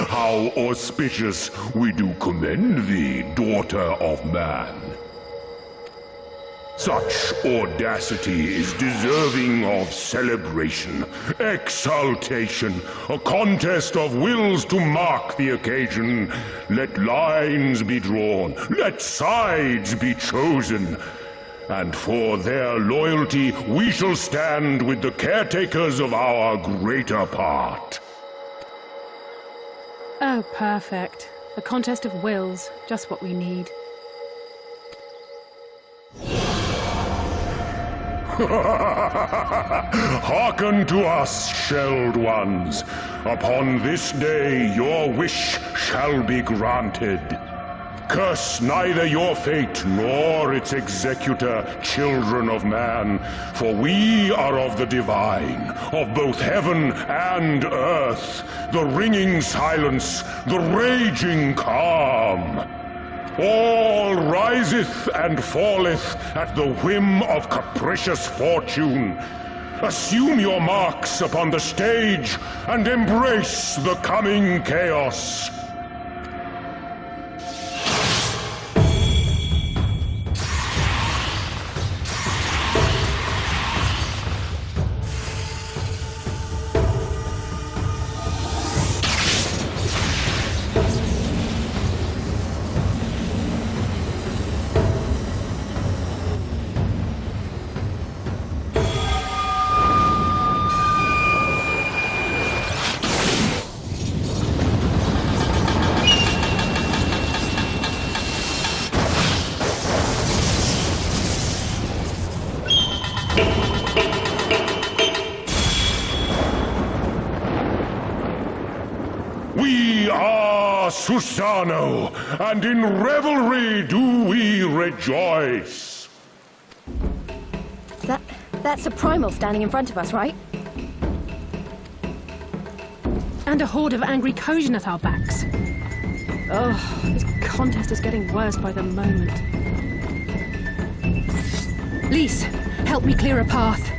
How auspicious we do commend thee, daughter of man. Such audacity is deserving of celebration, exaltation, a contest of wills to mark the occasion. Let lines be drawn, let sides be chosen, and for their loyalty we shall stand with the caretakers of our greater part. Oh, perfect. A contest of wills, just what we need. Hearken to us, shelled ones. Upon this day your wish shall be granted. Curse neither your fate nor its executor, children of man, for we are of the divine, of both heaven and earth, the ringing silence, the raging calm. All riseth and falleth at the whim of capricious fortune. Assume your marks upon the stage and embrace the coming chaos. We are Susano, and in revelry do we rejoice. That's a primal standing in front of us, right? And a horde of angry Kojin at our backs. Oh, this contest is getting worse by the moment. Lys, help me clear a path.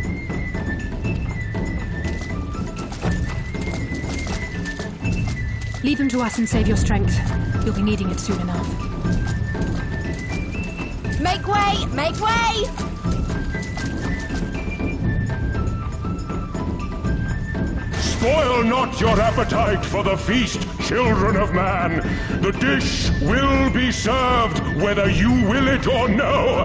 Leave them to us and save your strength. You'll be needing it soon enough. Make way! Make way! Spoil not your appetite for the feast, children of man. The dish will be served whether you will it or no.